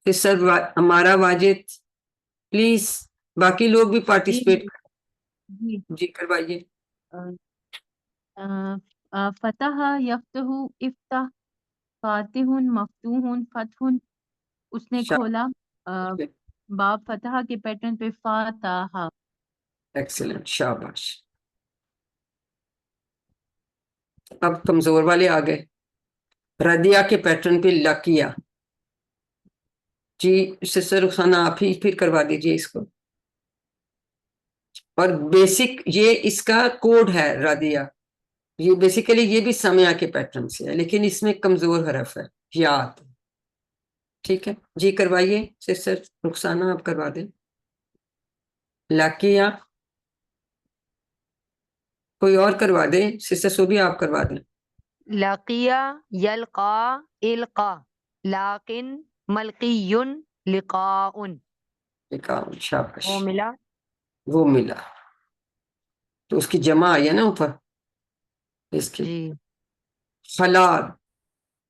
سسٹر ہمارا واجد پلیز باقی لوگ بھی پارٹیسپیٹ جی جی کروائیے فتح یفتح افتح فاتح مفتوح فتح اس نے کھولا باب فتح کے پیٹرن پہ فاتح ایکسلنٹ شاباش اب کمزور والے آ گئے ردیہ کے پیٹرن پہ لکیہ جی سسٹر رخسانہ آپ ہی پھر کروا دیجئے اس کو اور بیسک یہ اس کا کوڈ ہے ردیہ یہ بیسیکلی یہ بھی سمیہ کے پیٹرن سے ہے لیکن اس میں کمزور حرف ہے یاد ٹھیک ہے جی کروائیے سسٹر رخسانہ آپ کروا دیں لکیہ کوئی اور کروا دیں سسٹر صوبیہ آپ کروا دیں لقیہ یلقا القا لاقن ملقی لقاء شاباش وہ ملا وہ ملا تو اس کی جمع آئی ہے نا اوپر اس کی جی خلاد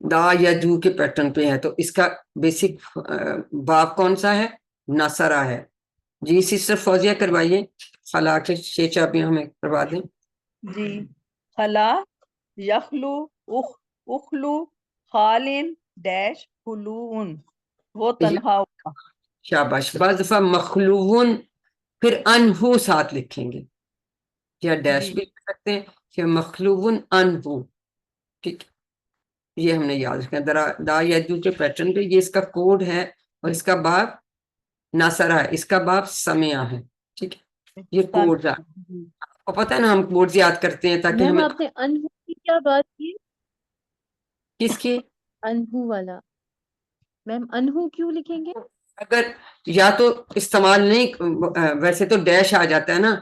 دا یا جو کے پیٹرن پہ ہے تو اس کا بیسک باب کون سا ہے ناصرہ ہے جی سسٹر فوزیہ کروائیے خلا کے 6 چابیاں ہمیں کروا دیں جی خلا یخلو اخلو خالن ڈیش خلون وہ تنہا ہوگا شاباش بعض دفعہ مخلوون پھر انہو ساتھ لکھیں گے یا ڈیش بھی لکھ سکتے ہیں یا مخلوون انہو ٹھیک یہ ہم نے یاد رکھنا دا یا جو کے پیٹرن پہ یہ اس کا کوڈ ہے اور اس کا باب ناصرہ ہے اس کا باب سمیہ ہے ٹھیک ہے یہ کوڈ ہے آپ کو پتہ ہے نا ہم کوڈ یاد کرتے ہیں تاکہ ہمیں آپ نے انہو کی کیا بات کی کس کی انہو والا میم انہو کیوں لکھیں گے اگر یا تو استعمال نہیں ویسے تو ڈیش آ جاتا ہے نا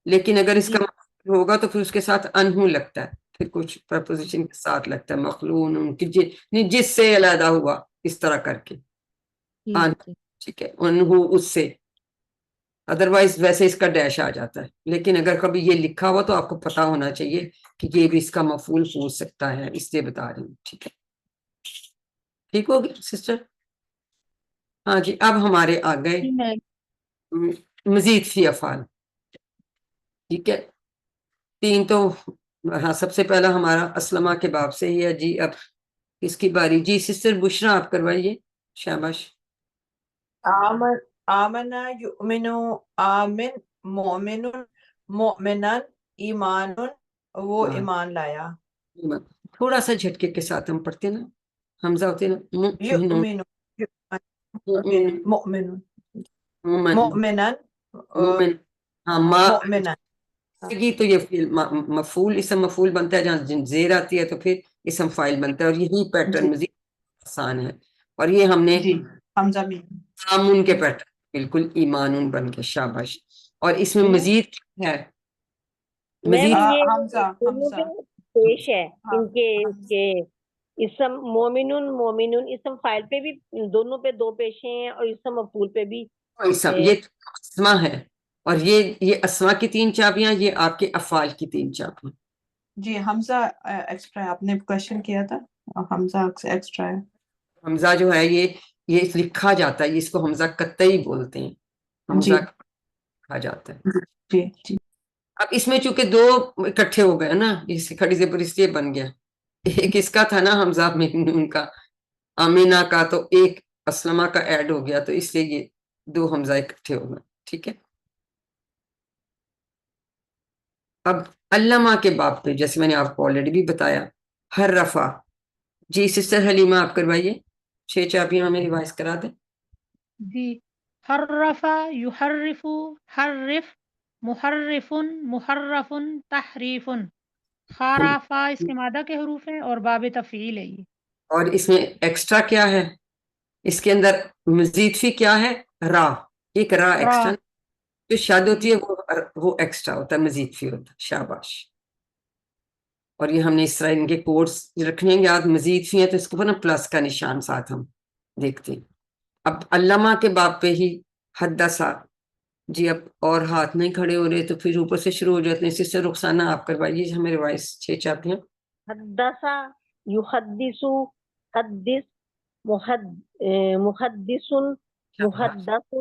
لیکن اگر اس کا مطلب ہوگا تو پھر اس کے ساتھ انہو لگتا ہے پھر کچھ پرپوزیشن کے ساتھ لگتا ہے مخلون ان کی جس سے علیحدہ ہوا اس طرح کر کے ٹھیک ہے انہو اس سے ادروائز ویسے اس کا ڈیش آ جاتا ہے لیکن اگر کبھی یہ لکھا ہوا تو آپ کو پتا ہونا چاہیے کہ یہ بھی اس کا مفعول ہو سکتا ہے اس لیے بتا رہی ہوں ٹھیک ہے ٹھیک ہوگی سسٹر؟ ہاں جی، اب ہمارے آ گئے جی میں مزید فی افعال. ٹھیک ہے، 3 تو ہاں سب سے پہلا ہمارا اسلمہ کے باب سے ہی ہے. جی اب کس کی باری؟ جی سسٹر بشرا آپ کروائیے. شاباش. آمنا یؤمنو، آمن مومن، مؤمنن ایمان، وہ ہاں، ایمان لایا. تھوڑا سا جھٹکے کے ساتھ ہم پڑھتے نا، حمزہ ہوتے نا مؤمنون، یؤمنو، مؤمن، مؤمن، مومن، مؤمنن، مومن. ہاں ما مؤمنن. گی تو یہ مفعول اسم مفعول بنتا ہے، جہاں زیر آتی ہے تو پھر اسم فاعل بنتا ہے، اور یہی پیٹرن جی مزید آسان ہے. اور یہ ہم نے جی حمزہ بھی. آمن کے پیٹرن بالکل ایمانون بن کے. شاباش. اور اس میں مزید کیا ہے؟ میم مزید یہ حمزہ دونوں حمزہ کے پیش ہے ہاں ان کے اس حمزہ. کے اسم مومنون مومنون اسم فاعل پہ بھی دونوں پہ 2 پیشے ہیں اور اسم مفعول پہ بھی. اسم یہ اسما ہے، اور یہ اسما کی 3 چابیاں، یہ آپ کے افعال کی 3 چابیاں. جی حمزہ ایکسٹرا ہے، آپ نے کوشچن کیا تھا، حمزہ ایکسٹرا ہے. حمزہ جو ہے یہ لکھا جاتا ہے، اس کو حمزہ قطعی بولتے ہیں، حمزہ جی لکھا جاتا ہے. جی جی اب اس میں چونکہ 2 اکٹھے ہو گئے نا، اس کھڑی زبر اس لیے بن گیا. ایک اس کا تھا نا حمزہ ان کا آمینہ کا، تو ایک اسلمہ کا ایڈ ہو گیا، تو اس لیے یہ 2 حمزہ اکٹھے ہو گئے. ٹھیک ہے. اب علامہ کے باب پہ جیسے میں نے آپ کو آلریڈی بھی بتایا، ہر رفع. جی سسٹر حلیمہ آپ کروائیے، 6 چابیاں ہمیں ریوائز کرا دیں. جی حرف یحرف حرف محرف محرف تحریف. خارافا اس کے مادہ کے حروف ہیں اور باب تفعیل ہے یہ. اور اس میں ایکسٹرا کیا ہے؟ اس کے اندر مزید فی کیا ہے؟ را. ایک را ایکسٹرا را. جو شاد ہوتی ہے وہ ایکسٹرا ہوتا ہے، مزید فی ہوتا ہے. شاباش. اور یہ ہم نے اس طرح ان کے کوڈز رکھنے ہیں یاد. مزید فی ہے تو اس کو نا پلس کا نشان ساتھ ہم دیکھتے ہیں. اب علامہ کے باب پہ ہی حدثا. جی اب اور ہاتھ نہیں کھڑے ہو رہے تو پھر اوپر سے شروع ہو جاتے ہیں. سسٹر رخسانہ آپ کروائیے ہمیں ریوائز 6 چابیاں. حدث یحدث حدث محدث محدث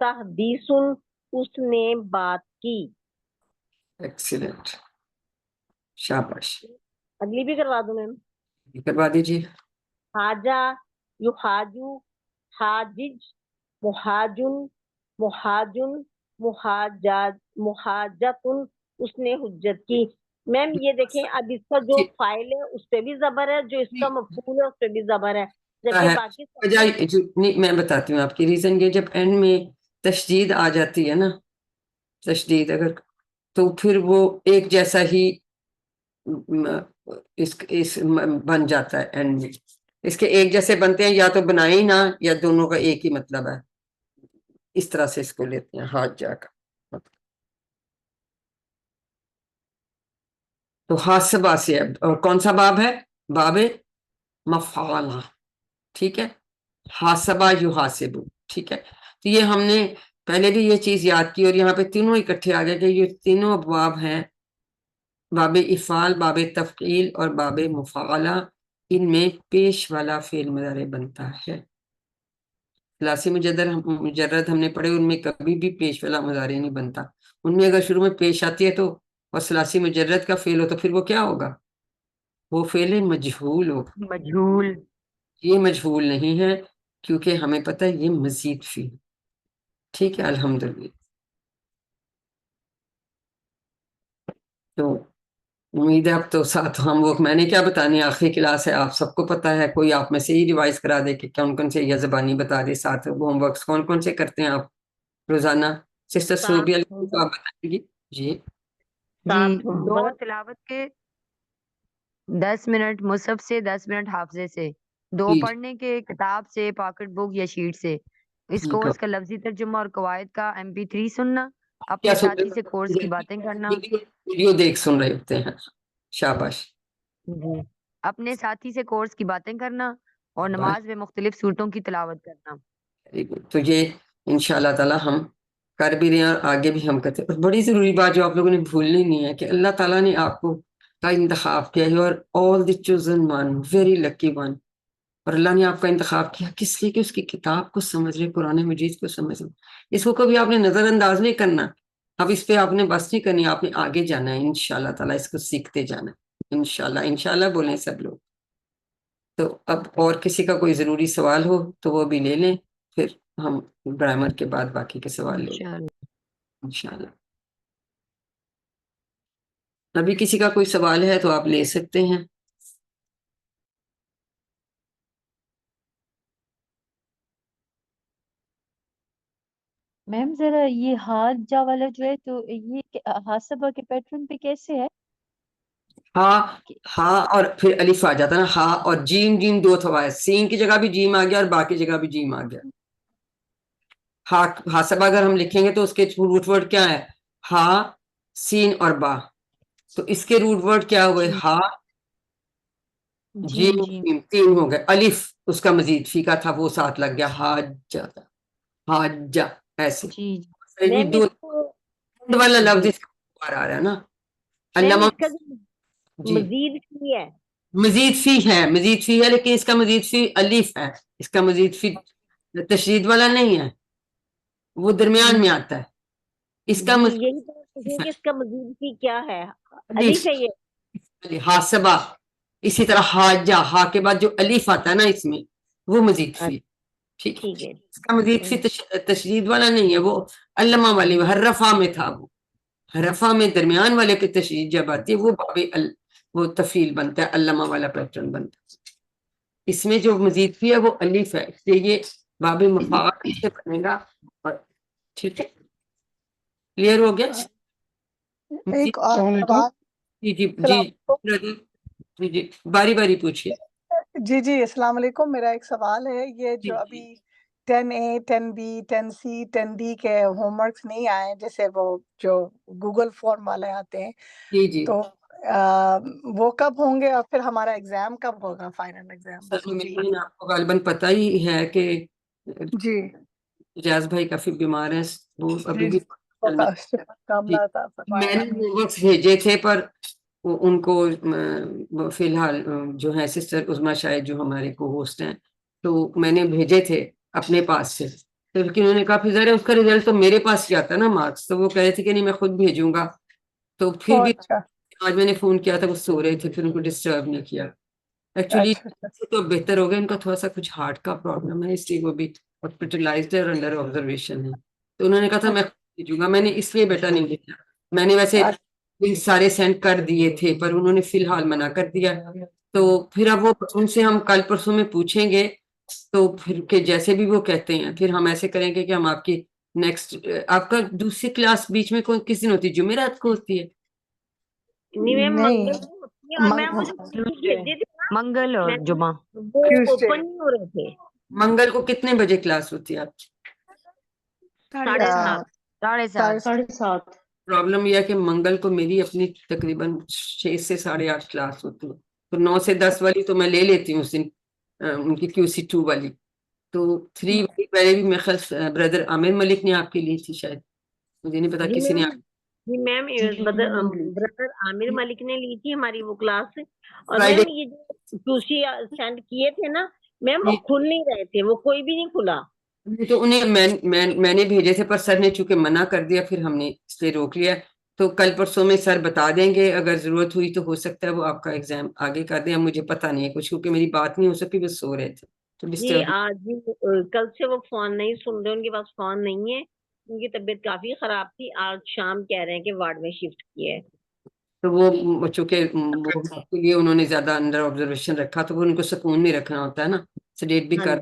تحدیث اس نے بات کی. ایکسیلنٹ. شاباش. اگلی بھی کروا دوں میم. کروا دیجیے. حاجہ یحاجو حاجج محاجن محاجن محاجتن اس نے حجت کی. میم یہ دیکھیں اب اس کا جو فائل ہے اس پہ بھی زبر ہے، جو اس کا مفعول ہے اس پہ بھی زبر ہے، جبکہ باقی سب میں میں بتاتی ہوں آپ کی ریزن. یہ جب اینڈ میں تشدید آ جاتی ہے نا، تشدید اگر، تو پھر وہ ایک جیسا ہی اس بن جاتا ہے اینڈ میں. اس کے ایک جیسے بنتے ہیں، یا تو بنائے نہ، یا دونوں کا ایک ہی مطلب ہے. اس طرح سے اس کو لیتے ہیں ہاتھ جا کر. تو حاسبہ سے ہے، اور کون سا باب ہے؟ باب مفعالہ. ٹھیک ہے. حاسبہ یحاسب. ٹھیک ہے. تو یہ ہم نے پہلے بھی یہ چیز یاد کی، اور یہاں پہ تینوں اکٹھے آ گئے کہ یہ تینوں ابواب ہیں، باب افعال، باب تفعیل اور باب مفعلہ. ان میں پیش والا فعل مضارع بنتا ہے. ثلاثی مجرد ہم نے پڑھے، ان میں کبھی بھی پیش والا مضارع نہیں بنتا. ان میں اگر شروع میں پیش آتی ہے تو، اور ثلاثی مجرد کا فعل ہو تو پھر وہ کیا ہوگا؟ وہ فعل مجہول ہوگا. مجہول. یہ مجہول نہیں ہے کیونکہ ہمیں پتہ ہے یہ مزید فی. ٹھیک ہے. الحمدللہ. تو امید ہے اب تو ساتھ ہم وہ، میں نے کیا بتانے، آخری کلاس ہے، آپ سب کو پتا ہے. کوئی آپ میں سے ہی ریوائز کرا دے کہ کون کون سے، یا زبانی بتا دے ساتھ. وہ ہوم ورکس کون کون سے کرتے ہیں آپ روزانہ؟ سسٹر سروبی علی کو آپ بتائیں گی. جی جی 2 تلاوت کے 10 منٹ، مصحف سے 10 منٹ حافظے سے، 2 پڑھنے کے کتاب سے، پاکٹ بک یا شیٹ سے. اس کورس کا لفظی ترجمہ اور قواعد کا MP3 سننا، اپنے ساتھی سے کورس کی باتیں کرنا. ویڈیو دیکھ سن رہے ہوتے ہیں. شاباش. جی اپنے ساتھی سے کورس کی باتیں کرنا اور نماز میں مختلف صورتوں کی تلاوت کرنا. تو یہ انشاءاللہ تعالی ہم کر بھی رہے ہیں، اور آگے بھی ہم کرتے ہیں. اور بڑی ضروری بات جو آپ لوگوں نے بھولنی نہیں ہے کہ اللہ تعالیٰ نے آپ کو کا انتخاب کیا ہے. اور all the chosen one, very lucky one. اور اللہ نے آپ کا انتخاب کیا کس لیے کہ اس کی کتاب کو سمجھ لیں, قرآن مجید کو سمجھ لیں. اس کو کبھی آپ نے نظر انداز نہیں کرنا. اب اس پہ آپ نے بس نہیں کرنی, آپ نے آگے جانا ہے انشاءاللہ تعالیٰ, اس کو سیکھتے جانا ہے انشاءاللہ. انشاءاللہ بولیں سب لوگ. تو اب اور کسی کا کوئی ضروری سوال ہو تو وہ بھی لے لیں, پھر ہم گرامر کے بعد باقی کے سوال لیں انشاءاللہ. ابھی کسی کا کوئی سوال ہے تو آپ لے سکتے ہیں. میم ذرا یہ حاجہ والا جو ہے تو یہ حاسبہ کے پیٹرن پہ کیسے ہے؟ ہاں اور پھر الف آ جاتا نا, ہاں اور جیم جیم دو دفعہ ہے, سین کی جگہ بھی جیم آ گیا اور باقی جگہ بھی جیم آ گیا. حاسبہ اگر ہم لکھیں گے تو اس کے روٹ ورڈ کیا ہے, ہا سین اور با. تو اس کے روٹ ورڈ کیا ہوئے, ہا جیم جیم, 3 ہو گئے. الف اس کا مزید فی کا تھا وہ ساتھ لگ گیا, حاجہ ایسے. میم دو اس کو والا لفظ اس کا آ رہا ہے نا. میم علامہ اس کا جو مزید فی ہے, مزید فی ہے لیکن اس کا مزید فی الف ہے. اس کا مزید فی تشدید والا نہیں ہے, وہ درمیان میں آتا ہے. اس کا یہی تو کہ اس کا مزید فی کیا ہے, الف ہے یہ حاسبہ. اسی طرح حاجہ, ہا کے بعد جو الف آتا ہے نا اس میں وہ مزید فی. ٹھیک ہے, اس کا مزید فی تشدید والا نہیں ہے, وہ علامہ والی حرفہ میں تھا. وہ حرفہ میں درمیان والے پہ تشدید جب آتی ہے وہ وہ تفعیل بنتا ہے, علامہ والا پیٹرن بنتا ہے. اس میں جو مزید فی ہے وہ الف ہے, اس لیے یہ باب مفاعل سے بنے گا. ٹھیک ہے, کلیئر ہو گیا. ایک اور سوال. جی باری باری پوچھیے. جی السلام علیکم. میرا ایک سوال ہے, یہ جو ابھی 10A 10B 10C 10D کے ہوم ورکس نہیں آئے, جیسے وہ جو گوگل فارم والے آتے ہیں, تو وہ کب ہوں گے اور پھر ہمارا ایگزام کب ہوگا, فائنل ایگزام؟ آپ کو غالباً پتہ ہی ہے کہ جی اجاز بھائی کافی بیمار ہیں, وہ ابھی بھی میں نے ہوم ورکس بھیجے تھے پر ان کو فی الحال جو ہے سسٹر عظمیٰ شاید جو ہمارے کو ہوسٹ ہیں, تو میں نے بھیجے تھے اپنے پاس سے, لیکن انہوں نے کہا پھر ذرا اس کا رزلٹ تو میرے پاس ہی آتا نا مارکس, تو وہ کہہ رہے تھے کہ نہیں میں خود بھیجوں گا. تو پھر بھی آج میں نے فون کیا تھا وہ سو رہے تھے, پھر ان کو ڈسٹرب نہیں کیا. ایکچولی تو بہتر ہو گیا, ان کا تھوڑا سا کچھ ہارٹ کا پرابلم ہے, اس لیے وہ بھی ہاسپٹلائزڈ ہے اور انڈر آبزرویشن ہے. تو انہوں نے کہا تھا میں بھیجوں گا, میں نے اس لیے بیٹا نہیں بھیجا. میں نے ویسے سارے سینڈ کر دیے تھے پر انہوں نے فی الحال منع کر دیا. تو پھر اب وہ ان سے ہم کل پرسوں میں پوچھیں گے, تو پھر کہ جیسے بھی وہ کہتے ہیں پھر ہم ایسے کریں گے کہ ہم آپ کی نیکسٹ, آپ کا دوسری کلاس بیچ میں کس دن ہوتی ہے, جمعرات کو ہوتی ہے؟ منگل اور جمعہ. منگل کو کتنے بجے کلاس ہوتی ہے آپ کی؟ 7:30. پرابلم یہ ہے کہ منگل کو میری اپنی تقریباً 6 سے 8:30 کلاس ہوتی ہے, تو 9 سے 10 والی تو میں لے لیتی ہوں اس دن, ان کی QC2 والی. تو 3 والی پہلے بھی میں خیال بردر عامر ملک نے آپ کی لی تھی شاید, مجھے نہیں پتا کسی نے. جی میم بردر عامر ملک نے لی تھی ہماری وہ کلاس, اور میم یہ جو QC سینڈ کیے تھے نا میم وہ کھل نہیں رہے تھے, وہ کوئی بھی نہیں کھلا. تو انہیں میں نے بھیجے تھے پر سر نے چونکہ منع کر دیا پھر ہم نے اس لیے روک لیا. تو کل پرسوں میں سر بتا دیں گے, اگر ضرورت ہوئی تو ہو سکتا ہے وہ آپ کا ایگزام آگے کر دیں. مجھے پتہ نہیں ہے کچھ, کیونکہ میری بات نہیں ہو سکی, وہ سو رہے تھے. جی آج کل سے وہ فون نہیں سن رہے, ان کے پاس فون نہیں ہے, ان کی طبیعت کافی خراب تھی. آج شام کہہ رہے ہیں کہ وارڈ میں شفٹ کیا ہے. تو وہ چونکہ کے لیے انہوں نے زیادہ انڈر آبزرویشن رکھا, تو وہ ان کو سکون میں رکھنا ہوتا ہے نا, سیڈیٹ بھی کر.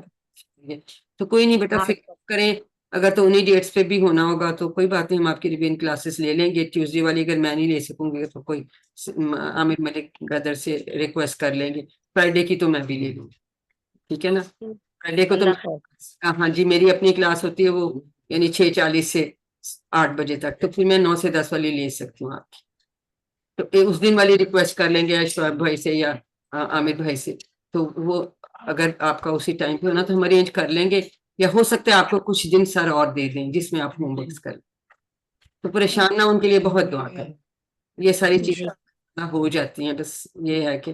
تو کوئی نہیں بیٹا فکر کریں, اگر تو انہی ڈیٹس پہ بھی ہونا ہوگا تو کوئی بات نہیں, ہم آپ کی ریوین کلاسز لے لیں گے. ٹیوزڈے والی اگر میں نہیں لے سکوں گی تو کوئی عامر ملک بردر سے ریکویسٹ کر لیں گے. فرائیڈے کی تو میں بھی لے لوں گی, ٹھیک ہے نا. فرائیڈے کو تو ہاں جی میری اپنی کلاس ہوتی ہے, وہ یعنی 6:40 سے 8 بجے تک, تو پھر میں 9 سے 10 والی لے سکتی ہوں آپ کی. تو اس دن والی ریکویسٹ کر لیں گے اشفاق بھائی سے یا عامر بھائی سے, تو وہ اگر آپ کا اسی ٹائم پہ ہونا تو ہم ارینج کر لیں گے, یا ہو سکتا ہے آپ کو کچھ دن سر اور دے دیں جس میں آپ ہوم ورکس کریں. تو پریشان نہ, ان کے لیے بہت دعا کریں, یہ ساری چیزیں ہو جاتی ہیں. بس یہ ہے کہ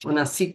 79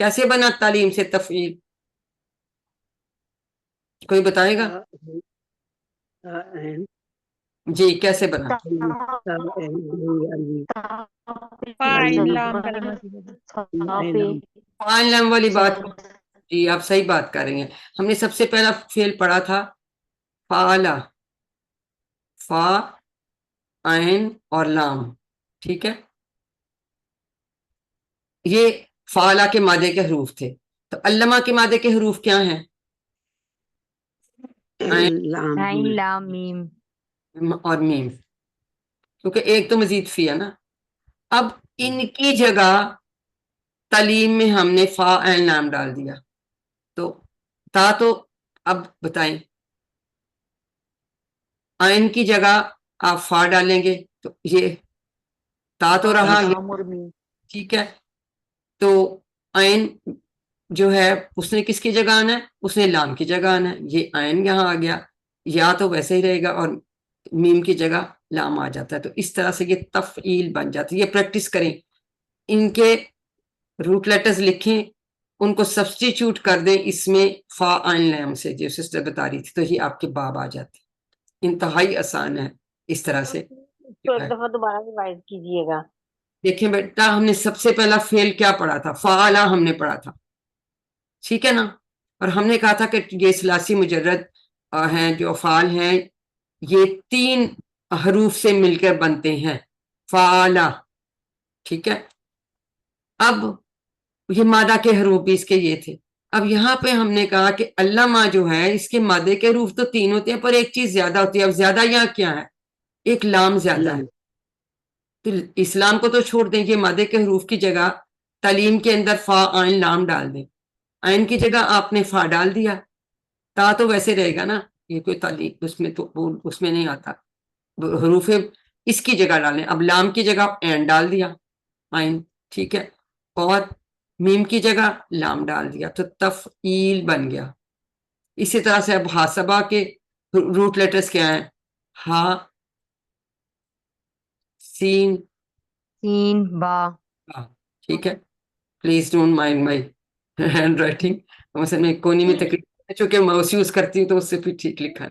کیسے بنا تعلیم سے تفعیل؟ کوئی بتائے گا؟ جی کیسے بنا؟ فاعل لام کلمہ فاعل لام والی بات جی آپ صحیح بات کر رہی ہیں. ہم نے سب سے پہلا فعل پڑھا تھا فعلا، فا عین اور لام، ٹھیک ہے. یہ فعلا کے مادے کے حروف تھے. تو علامہ کے مادے کے حروف کیا ہیں؟ عین لام میم اور میم، کیونکہ ایک تو مزید فی ہے نا. اب ان کی جگہ تعلیم میں ہم نے فا عین لام ڈال دیا. تو تا تو اب بتائیں، عین کی جگہ آپ فا ڈالیں گے تو یہ تا تو رہا، ٹھیک ہے. تو عین جو ہے اس نے کس کی جگہ آنا ہے؟ اس نے لام کی جگہ آنا ہے. یہ عین یہاں آ گیا، یا تو ویسے ہی رہے گا اور میم کی جگہ لام آ جاتا ہے. تو اس طرح سے یہ تفعیل بن جاتی ہے. یہ پریکٹس کریں، ان کے روٹ لیٹرز لکھیں، ان کو سبسٹیچیوٹ کر دیں اس میں فا عین لام سے، جو سسٹر بتا رہی تھی، تو یہ آپ کے باب آ جاتے. انتہائی آسان ہے اس طرح سے. تو ایک دفعہ دوبارہ ریوائز کیجئے گا. دیکھیں بیٹا، ہم نے سب سے پہلا فعل کیا پڑھا تھا؟ فعلا ہم نے پڑھا تھا، ٹھیک ہے نا. اور ہم نے کہا تھا کہ یہ ثلاثی مجرد ہیں جو افعال ہیں، یہ 3 حروف سے مل کر بنتے ہیں فعلا، ٹھیک ہے. اب یہ مادہ کے حروف بھی اس کے یہ تھے. اب یہاں پہ ہم نے کہا کہ علامہ جو ہے اس کے مادے کے حروف تو 3 ہوتے ہیں، پر ایک چیز زیادہ ہوتی ہے. اب زیادہ یہاں کیا ہے؟ ایک لام زیادہ ہے. تو اسلام کو تو چھوڑ دیں، یہ مادے کے حروف کی جگہ تعلیم کے اندر فا عین لام ڈال دیں. عین کی جگہ آپ نے فا ڈال دیا، تا تو ویسے رہے گا نا، یہ کوئی تعلیم اس میں تو اس میں نہیں آتا. حروف اس کی جگہ ڈالیں. اب لام کی جگہ عین ڈال دیا عین، ٹھیک ہے، اور میم کی جگہ لام ڈال دیا، تو تفعیل بن گیا. اسی طرح سے اب حاسبہ کے روٹ لیٹرز کیا ہیں؟ ہا، سین، سین با. ٹھیک ہے. Please don't mind my hand writing, مثلا میں کونی میں تقریباً چونکہ ماؤس یوز کرتی ہوں تو اس سے پھر ٹھیک لکھا ہے.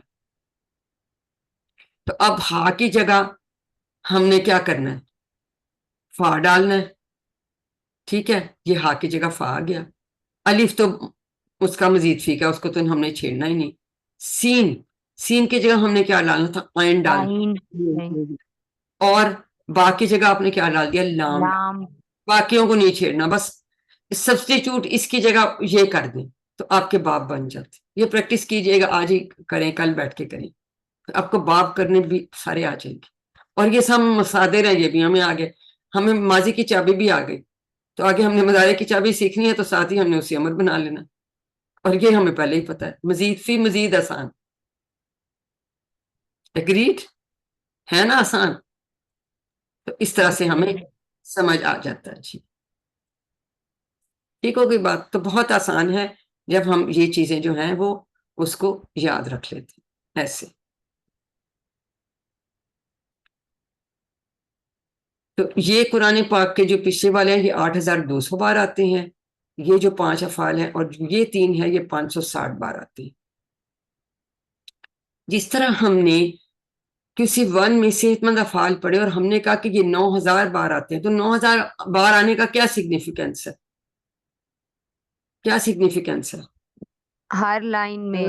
تو اب ہا کی جگہ ہم نے کیا کرنا ہے؟ فا ڈالنا ہے، ٹھیک ہے. یہ ہا کی جگہ فا آ گیا. الف تو اس کا مزید فی کا، اس کو تو ہم نے چھیڑنا ہی نہیں. سین، سین کی جگہ ہم نے کیا ڈالنا تھا؟ عین ڈالنا. اور با کی جگہ آپ نے کیا ڈال دیا؟ لام. باقیوں کو نہیں چھیڑنا، بس سبسٹیچیوٹ اس کی جگہ یہ کر دیں تو آپ کے باب بن جاتے. یہ پریکٹس کیجئے گا، آج ہی کریں، کل بیٹھ کے کریں، آپ کو باب کرنے بھی سارے آ جائیں گے. اور یہ سب مصادر ہیں، یہ بھی ہمیں آگے، ہمیں ماضی کی چابی بھی آ گئی، تو آگے ہم نے مضارع کی چابی سیکھنی ہے تو ساتھ ہی ہم نے اسی عمر بنا لینا. اور یہ ہمیں پہلے ہی پتہ ہے. مزید فی مزید آسان، اگریڈ ہے نا آسان. تو اس طرح سے ہمیں سمجھ آ جاتا ہے. جی ٹھیک ہو گئی بات. تو بہت آسان ہے جب ہم یہ چیزیں جو ہیں وہ اس کو یاد رکھ لیتے ہیں ایسے. تو یہ قرآن پاک کے جو پچھلے والے ہیں یہ 8200 بار آتے ہیں. یہ جو 5 افعال ہیں اور یہ 3 ہیں یہ 560 بار آتے ہیں. جس طرح ہم نے کسی ون میں صحت مند افعال پڑھے اور ہم نے کہا کہ یہ 9000 بار آتے ہیں، تو 9000 بار آنے کا کیا سگنیفیکنس ہے؟ کیا سگنیفیکنس ہے؟ ہر لائن میں.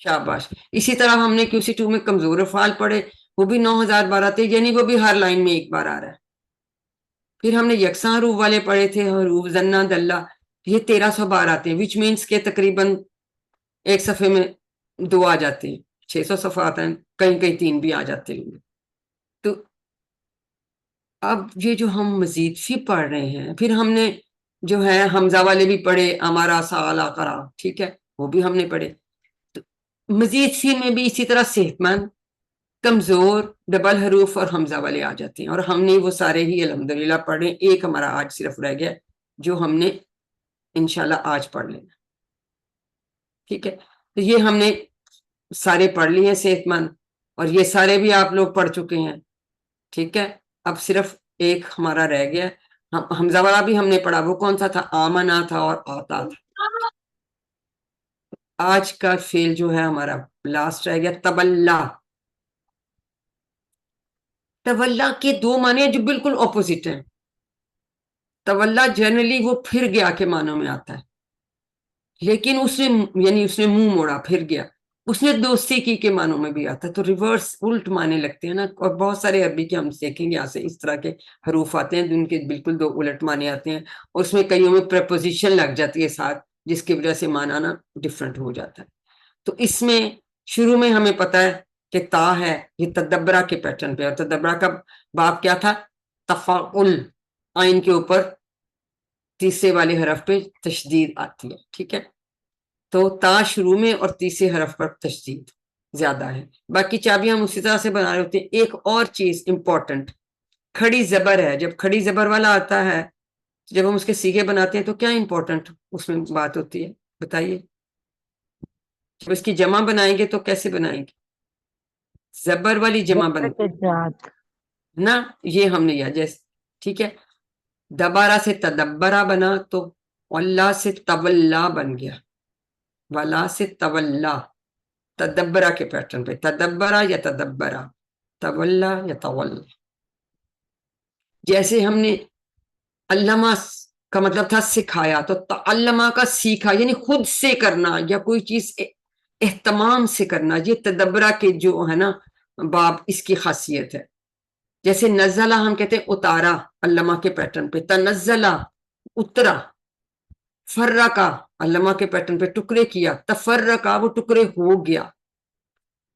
شاباش. اسی طرح ہم نے QC2 میں کمزور افعال پڑھے، وہ بھی 9000 بار آتے ہیں، یعنی وہ بھی ہر لائن میں ایک بار آ رہا ہے. پھر ہم نے یکساں حروف والے پڑھے تھے، حروف زنہ دلہ، یہ 1300 بار آتے ہیں، وچ مینس کے تقریباً ایک صفحے میں 2 آ جاتے ہیں. 600 صفحات ہیں، کہیں کہیں 3 بھی آ جاتے ہیں. تو اب یہ جو ہم مزید فی پڑھ رہے ہیں، پھر ہم نے جو ہے حمزہ والے بھی پڑھے، امارا سالا کرا، ٹھیک ہے، وہ بھی ہم نے پڑھے. تو مزید فی میں بھی اسی طرح صحت مند، کمزور، ڈبل حروف اور حمزہ والے آ جاتے ہیں، اور ہم نے وہ سارے ہی الحمدللہ پڑھے. ایک ہمارا آج صرف رہ گیا جو ہم نے انشاءاللہ آج پڑھ لینا، ٹھیک ہے. تو یہ ہم نے سارے پڑھ لیے ہیں صحت مند، اور یہ سارے بھی آپ لوگ پڑھ چکے ہیں، ٹھیک ہے. اب صرف ایک ہمارا رہ گیا حمزہ والا بھی ہم نے پڑھا، وہ کون سا تھا؟ آمنا تھا اور آتا تھا. آج کا فعل جو ہے ہمارا لاسٹ رہ گیا تولا. تولا کے دو معنی ہیں جو بالکل اپوزٹ ہیں. تولا جنرلی وہ پھر گیا کے معنوں میں آتا ہے، لیکن اس نے یعنی اس نے منہ موڑا، پھر گیا. اس نے دوستی کی کے معنوں میں بھی آتا ہے. تو ریورس الٹ معنی لگتے ہیں نا. اور بہت سارے عربی کے ہم دیکھیں گے یہاں سے اس طرح کے حروف آتے ہیں جن کے بالکل دو الٹ معنی آتے ہیں. اس میں کئیوں میں پریپوزیشن لگ جاتی ہے ساتھ، جس کی وجہ سے معنی نا ڈفرنٹ ہو جاتا ہے. تو اس میں شروع میں ہمیں پتا ہے کہ تا ہے، یہ تدبرہ کے پیٹرن پہ. اور تدبرہ کا باب کیا تھا؟ تفاعل. آئین کے اوپر تیسرے والے حرف پہ تشدید آتی ہے. ٹھیک ہے، تو تا شروع میں اور تیسرے حرف پر تشدید زیادہ ہے. باقی چابیاں ہم اسی طرح سے بنا رہے ہوتے ہیں. ایک اور چیز امپورٹنٹ، کھڑی زبر ہے. جب کھڑی زبر والا آتا ہے، جب ہم اس کے سیغے بناتے ہیں تو کیا امپورٹنٹ اس میں بات ہوتی ہے بتائیے؟ جب اس کی جمع بنائیں گے تو کیسے بنائیں گے؟ زبر والی جمع بنتی نا، یہ ہم نے یا جیسے. ٹھیک ہے، دبارہ سے تدبرہ بنا تو اللہ سے تولا بن گیا. ولا سے تولا، تدبرہ کے پیٹرن پہ. تدبرہ یا تدبرہ، تولا یا تولا. جیسے ہم نے علامہ کا مطلب تھا سکھایا، تو تعلمہ کا سیکھا یعنی خود سے کرنا یا کوئی چیز اہتمام سے کرنا. یہ تدبرہ کے جو ہے نا باب، اس کی خاصیت ہے. جیسے نزلہ ہم کہتے ہیں اتارا علامہ کے پیٹرن پہ، تنزلہ اترا. فرقہ علامہ کے پیٹرن پہ ٹکڑے کیا، تفرقہ وہ ٹکڑے ہو گیا.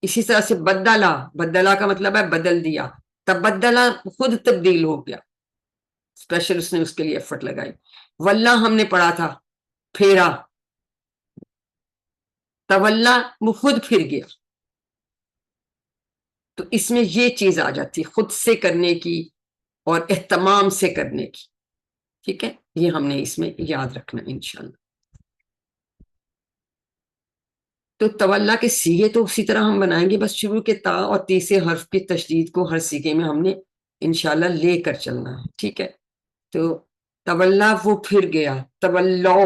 اسی طرح سے بدلہ، بدلہ کا مطلب ہے بدل دیا. تبدلہ خود تبدیل ہو گیا، اسپیشل اس نے اس کے لیے ایفرٹ لگائی. واللہ ہم نے پڑھا تھا پھیرا، تولا وہ خود پھر گیا. تو اس میں یہ چیز آ جاتی خود سے کرنے کی اور اہتمام سے کرنے کی. ٹھیک ہے، یہ ہم نے اس میں یاد رکھنا انشاءاللہ. تو تولا کے سیغے تو اسی طرح ہم بنائیں گے، بس شروع کے تا اور تیسرے حرف کی تشدید کو ہر سیغے میں ہم نے انشاءاللہ لے کر چلنا ہے. ٹھیک ہے، تو تولا وہ پھر گیا. تولو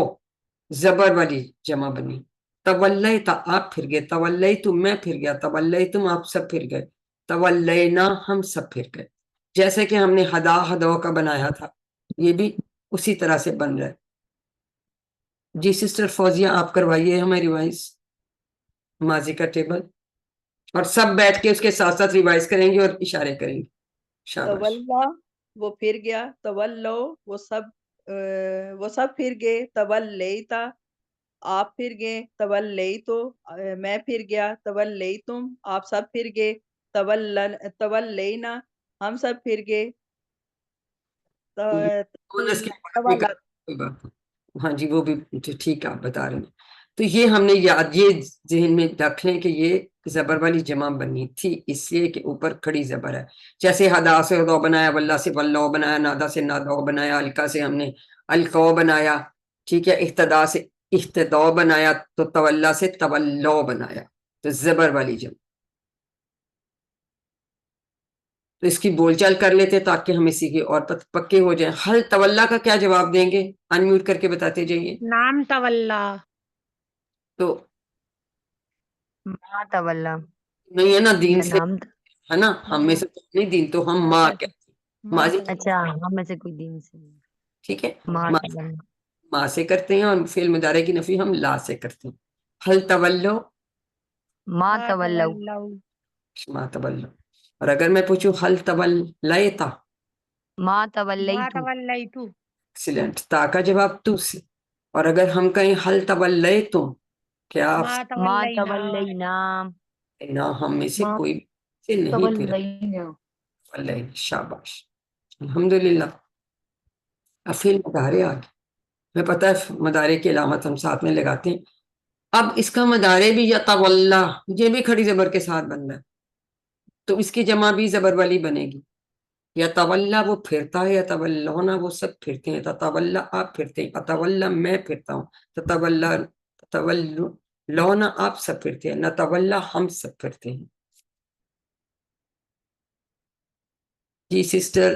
زبر والی جمع بنی. تولیتا آپ پھر گئے. تولیتو میں پھر گیا. تولیتم آپ سب پھر گئے. تولینا ہم سب پھر گئے. جیسے کہ ہم نے ہدا ہدو کا بنایا تھا، یہ بھی اسی طرح سے بن رہا ہے. جی سسٹر فوزیہ آپ کروائیے ہمیں ریوائز ماضی کا ٹیبل، اور سب بیٹھ کے اس کے ساتھ ساتھ ریوائز کریں گے اور اشارے کریں گے. شاباش. تولا وہ پھر گیا. تولو وہ سب پھر گئے. تولیتا آپ پھر گئے. تولیتو میں پھر گیا. تولیتم آپ سب پھر گئے. تولینا ہم سب پھر گئے. بونس کے بعد میں کوئی بات نہیں. ہاں جی وہ بھی ٹھیک ہے آپ بتا رہے ہیں. تو یہ ہم نے یاد، یہ ذہن میں رکھ لیں کہ یہ زبر والی جمع بنی تھی اس لیے کہ اوپر کھڑی زبر ہے. جیسے ہدا سے ہدو بنایا، واللہ سے ولو بنایا، نادا سے نادو بنایا، الکا سے ہم نے الکو بنایا. ٹھیک ہے، اہتدا سے اہتدو بنایا، تو تولا سے تولو بنایا. تو زبر والی جمع. تو اس کی بول چال کر لیتے تاکہ ہم اسی کے اور پکے ہو جائیں. حل تولا کا کیا جواب دیں گے؟ انمیوٹ کر کے بتاتے جائیے. نام تولا. تو ما تولا نہیں ہے نا دین سے، نام. ہے نا ہم میں سے نہیں دین، تو ہم ماں کہتے ہیں ماضی. اچھا ہم میں سے کوئی دین سے نہیں. ٹھیک ہے، ما تولا. ماں سے کرتے ہیں اور فعل مضارع کی نفی ہم لا سے کرتے ہیں. حل تولو، ما تولو. ما تولو. اور اگر میں پوچھوں حل تولیتا، ما ما تولیتو. تولیتو. ایکسیلنٹ، تا کا جواب تو سے. اور اگر ہم کہیں حل تولیتم، کیا آپ ما ما تولینا. تولینا. نہ ہم میں سے ما کوئی سے نہیں پھر. تولینا. واللہ شاباش الحمدللہ. اب فعل مضارع آ گیا. میں پتہ ہے مضارع کی علامت ہم ساتھ میں لگاتے ہیں. اب اس کا مضارع بھی یا تولا، یہ بھی کھڑی زبر کے ساتھ بن رہا ہے، تو اس کی جمع بھی زبر والی بنے گی. یا تولا وہ پھرتا ہے، یا تولونا وہ سب پھرتے ہیں. تولا آپ پھرتے ہیں. تولا میں پھرتا ہوں. تولونا آپ سب پھرتے ہیں. نہ تولا ہم سب پھرتے ہیں. جی سسٹر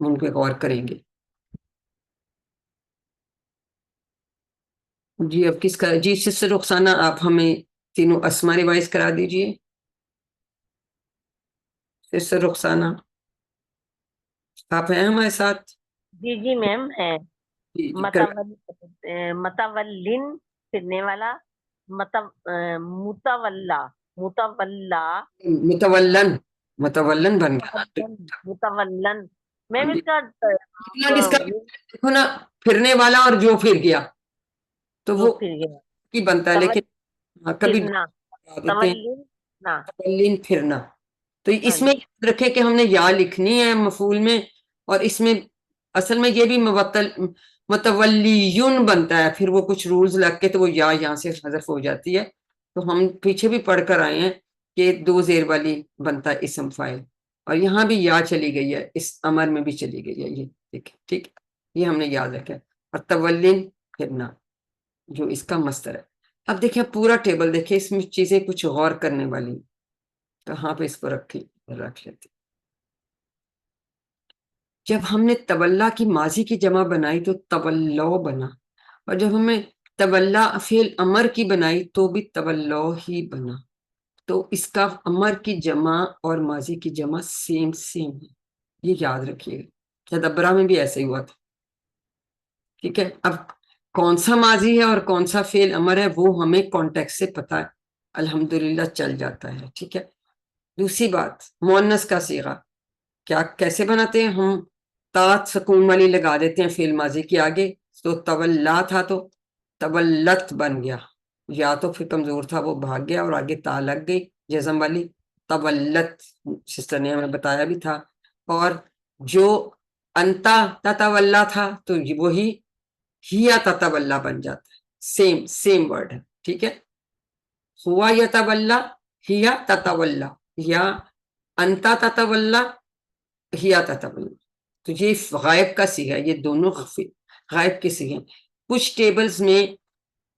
ان پہ غور کریں گے. جی اب کس کا؟ جی سسٹر رخسانہ آپ ہمیں تینوں اسما ریوائز کرا دیجئے. سسٹر رخسانہ آپ ہیں ہمارے ساتھ؟ جی جی میم ہے. جی جی کروا. متولن پھرنے والا، متولا متولن، متولن بن گیا. متولن میم جی اس کا مطلب اس کا دیکھو نا، پھرنے والا اور جو پھر گیا تو جو وہ پھر گیا کی بنتا ہے، لیکن کبھی پھرنا، بتا دیتے ہیں تولن نا. متولن پھرنا. تو ہاں اس میں جی یاد رکھے کہ ہم نے یا لکھنی ہے مفعول میں، اور اس میں اصل میں یہ بھی متولیون بنتا ہے، پھر وہ کچھ رولز لگ کے تو وہ یا یہاں سے حذف ہو جاتی ہے. تو ہم پیچھے بھی پڑھ کر آئے ہیں کہ 2 زیر والی بنتا ہے اسم فاعل، اور یہاں بھی یا چلی گئی ہے، اس امر میں بھی چلی گئی ہے. یہ دیکھیں ٹھیک ہے، یہ ہم نے یاد رکھا. اور تولن پھرنا جو اس کا مصدر ہے. اب دیکھیں پورا ٹیبل دیکھیں، اس میں چیزیں کچھ غور کرنے والی. کہاں پہ اس کو رکھ لیتے. جب ہم نے تولا کی ماضی کی جمع بنائی تو تولو بنا، اور جب ہمیں تولا فعل امر کی بنائی تو بھی تولو ہی بنا. تو اس کا امر کی جمع اور ماضی کی جمع سیم ہے، یہ یاد رکھیے گا. تدبرہ میں بھی ایسے ہی ہوا تھا. ٹھیک ہے، اب کون سا ماضی ہے اور کون سا فعل امر ہے وہ ہمیں کانٹیکسٹ سے پتا ہے، الحمدللہ چل جاتا ہے. ٹھیک ہے. دوسری بات، مؤنث کا صیغہ کیسے بناتے ہیں ہم؟ تا سکون والی لگا دیتے ہیں فعل ماضی کے آگے. تو تولا تھا تو تولت بن گیا، یا تو پھر کمزور تھا وہ بھاگ گیا اور آگے تا لگ گئی جزم والی، تولت سسٹر نے ہمیں بتایا بھی تھا. اور جو انتا تتولا تھا تو وہی ہیا تتولا بن جاتا ہے، سیم ورڈ ہے. ٹھیک ہے، ہوا یتولا ہیا تتولا، یا انتا تتولا ہیا تتولا. تو یہ غائب کا صیغہ، یہ دونوں غائب کے صیغے. کچھ ٹیبلز میں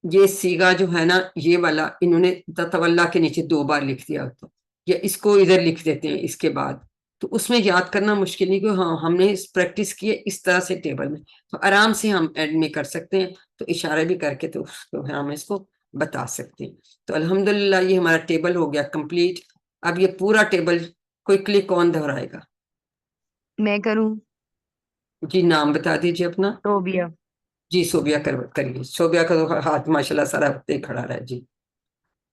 یہ صیغہ جو ہے نا، یہ والا انہوں نے تتولا کے نیچے 2 بار لکھ دیا ہوتا، یا اس کو ادھر لکھ دیتے ہیں اس کے بعد. تو اس میں یاد کرنا مشکل نہیں، کہ ہاں ہم نے پریکٹس کی ہے اس طرح سے ٹیبل میں، تو آرام سے ہم ایڈ میں کر سکتے ہیں. تو اشارے بھی کر کے تو ہم اس کو بتا سکتے ہیں. تو الحمدللہ یہ ہمارا ٹیبل ہو گیا کمپلیٹ. اب یہ پورا ٹیبل کوئکلی کون دہرائے گا؟ میں کروں؟ جی نام بتا دیجیے اپنا. توبیہ. جی صوبیہ کریے. صوبیہ کا تو ہاتھ ماشاءاللہ سارا وقت ہی کھڑا رہا ہے. جی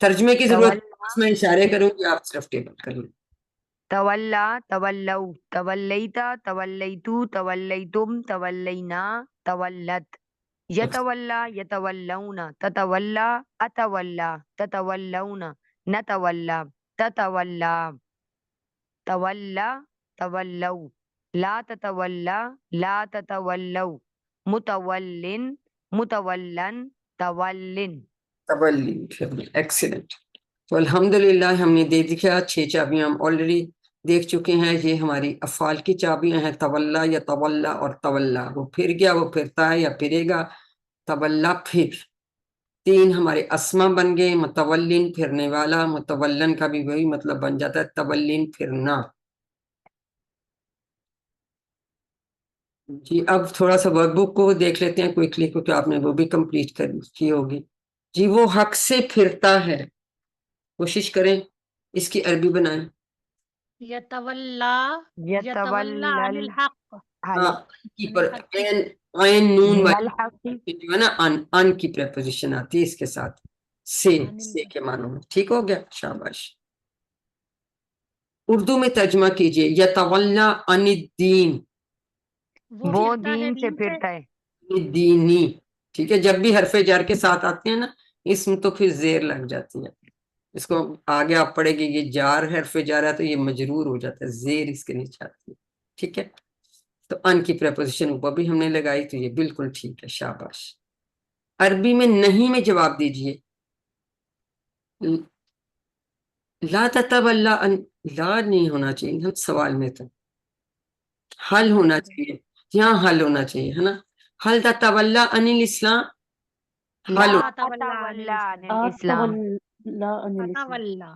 ترجمے کی ضرورت تولا میں اشارے کروں گی، آپ صرف ٹیبل کر لیں. تولا تولو تولیتا تولیتو تولیتم تولینا تولت یتولا یتولون تتولا اتولا تتولون نتولا تتولا تولا تولو لا تتولا لا تتولو متولن متولن تولن. ایکسیلنٹ. تو الحمدللہ ہم نے دے دکھا 6 چابیاں ہم آلریڈی دیکھ چکے ہیں. یہ ہماری افعال کی چابیاں ہیں، تولا یا تولا اور تولا. وہ پھر گیا، وہ پھرتا ہے یا پھرے گا. تولا پھر. 3 ہمارے اسما بن گئے، متولن پھرنے والا، متولن کا بھی وہی مطلب بن جاتا ہے تولن پھرنا. جی اب تھوڑا سا ورک بک کو دیکھ لیتے ہیں کوئکلی، کیونکہ آپ نے وہ بھی کمپلیٹ کی ہوگی. جی وہ حق سے پھرتا ہے، کوشش کریں اس کی عربی بنائیں. یتولا یتولا عن یتولل الحق ہاں کی عن پر الحق عین نون من والی الحق جو ہے نا، ان کی پریپوزیشن آتی ہے اس کے ساتھ، سے عن کے معنوں میں. ٹھیک ہو گیا، شاباش. اردو میں ترجمہ کیجئے. یتولا عن الدین، وہ پھرتا ہے دین سے دین سے. پھرتا ہے. دینی. ٹھیک ہے، جب بھی حرف جر کے ساتھ آتے ہیں نا اسم تو پھر زیر لگ جاتی ہے. اس کو آگے آپ پڑھیں گے، یہ جار حرف جار ہے تو یہ مجرور ہو جاتا ہے، زیر اس کے نیچے آتی ہے. ٹھیک ہے، تو ان کی پریپوزیشن اوپر بھی ہم نے لگائی، تو یہ بالکل ٹھیک ہے، شاباش. عربی میں نہیں میں جواب دیجئے. لا تتولا لا نہیں ہونا چاہیے سوال میں، تو حل ہونا چاہیے. یہاں حل ہونا چاہیے ہے نا. حل تتولا عن الاسلام، حل لا لا تولا عن تتولا عن الاسلام الاسلام. تتولا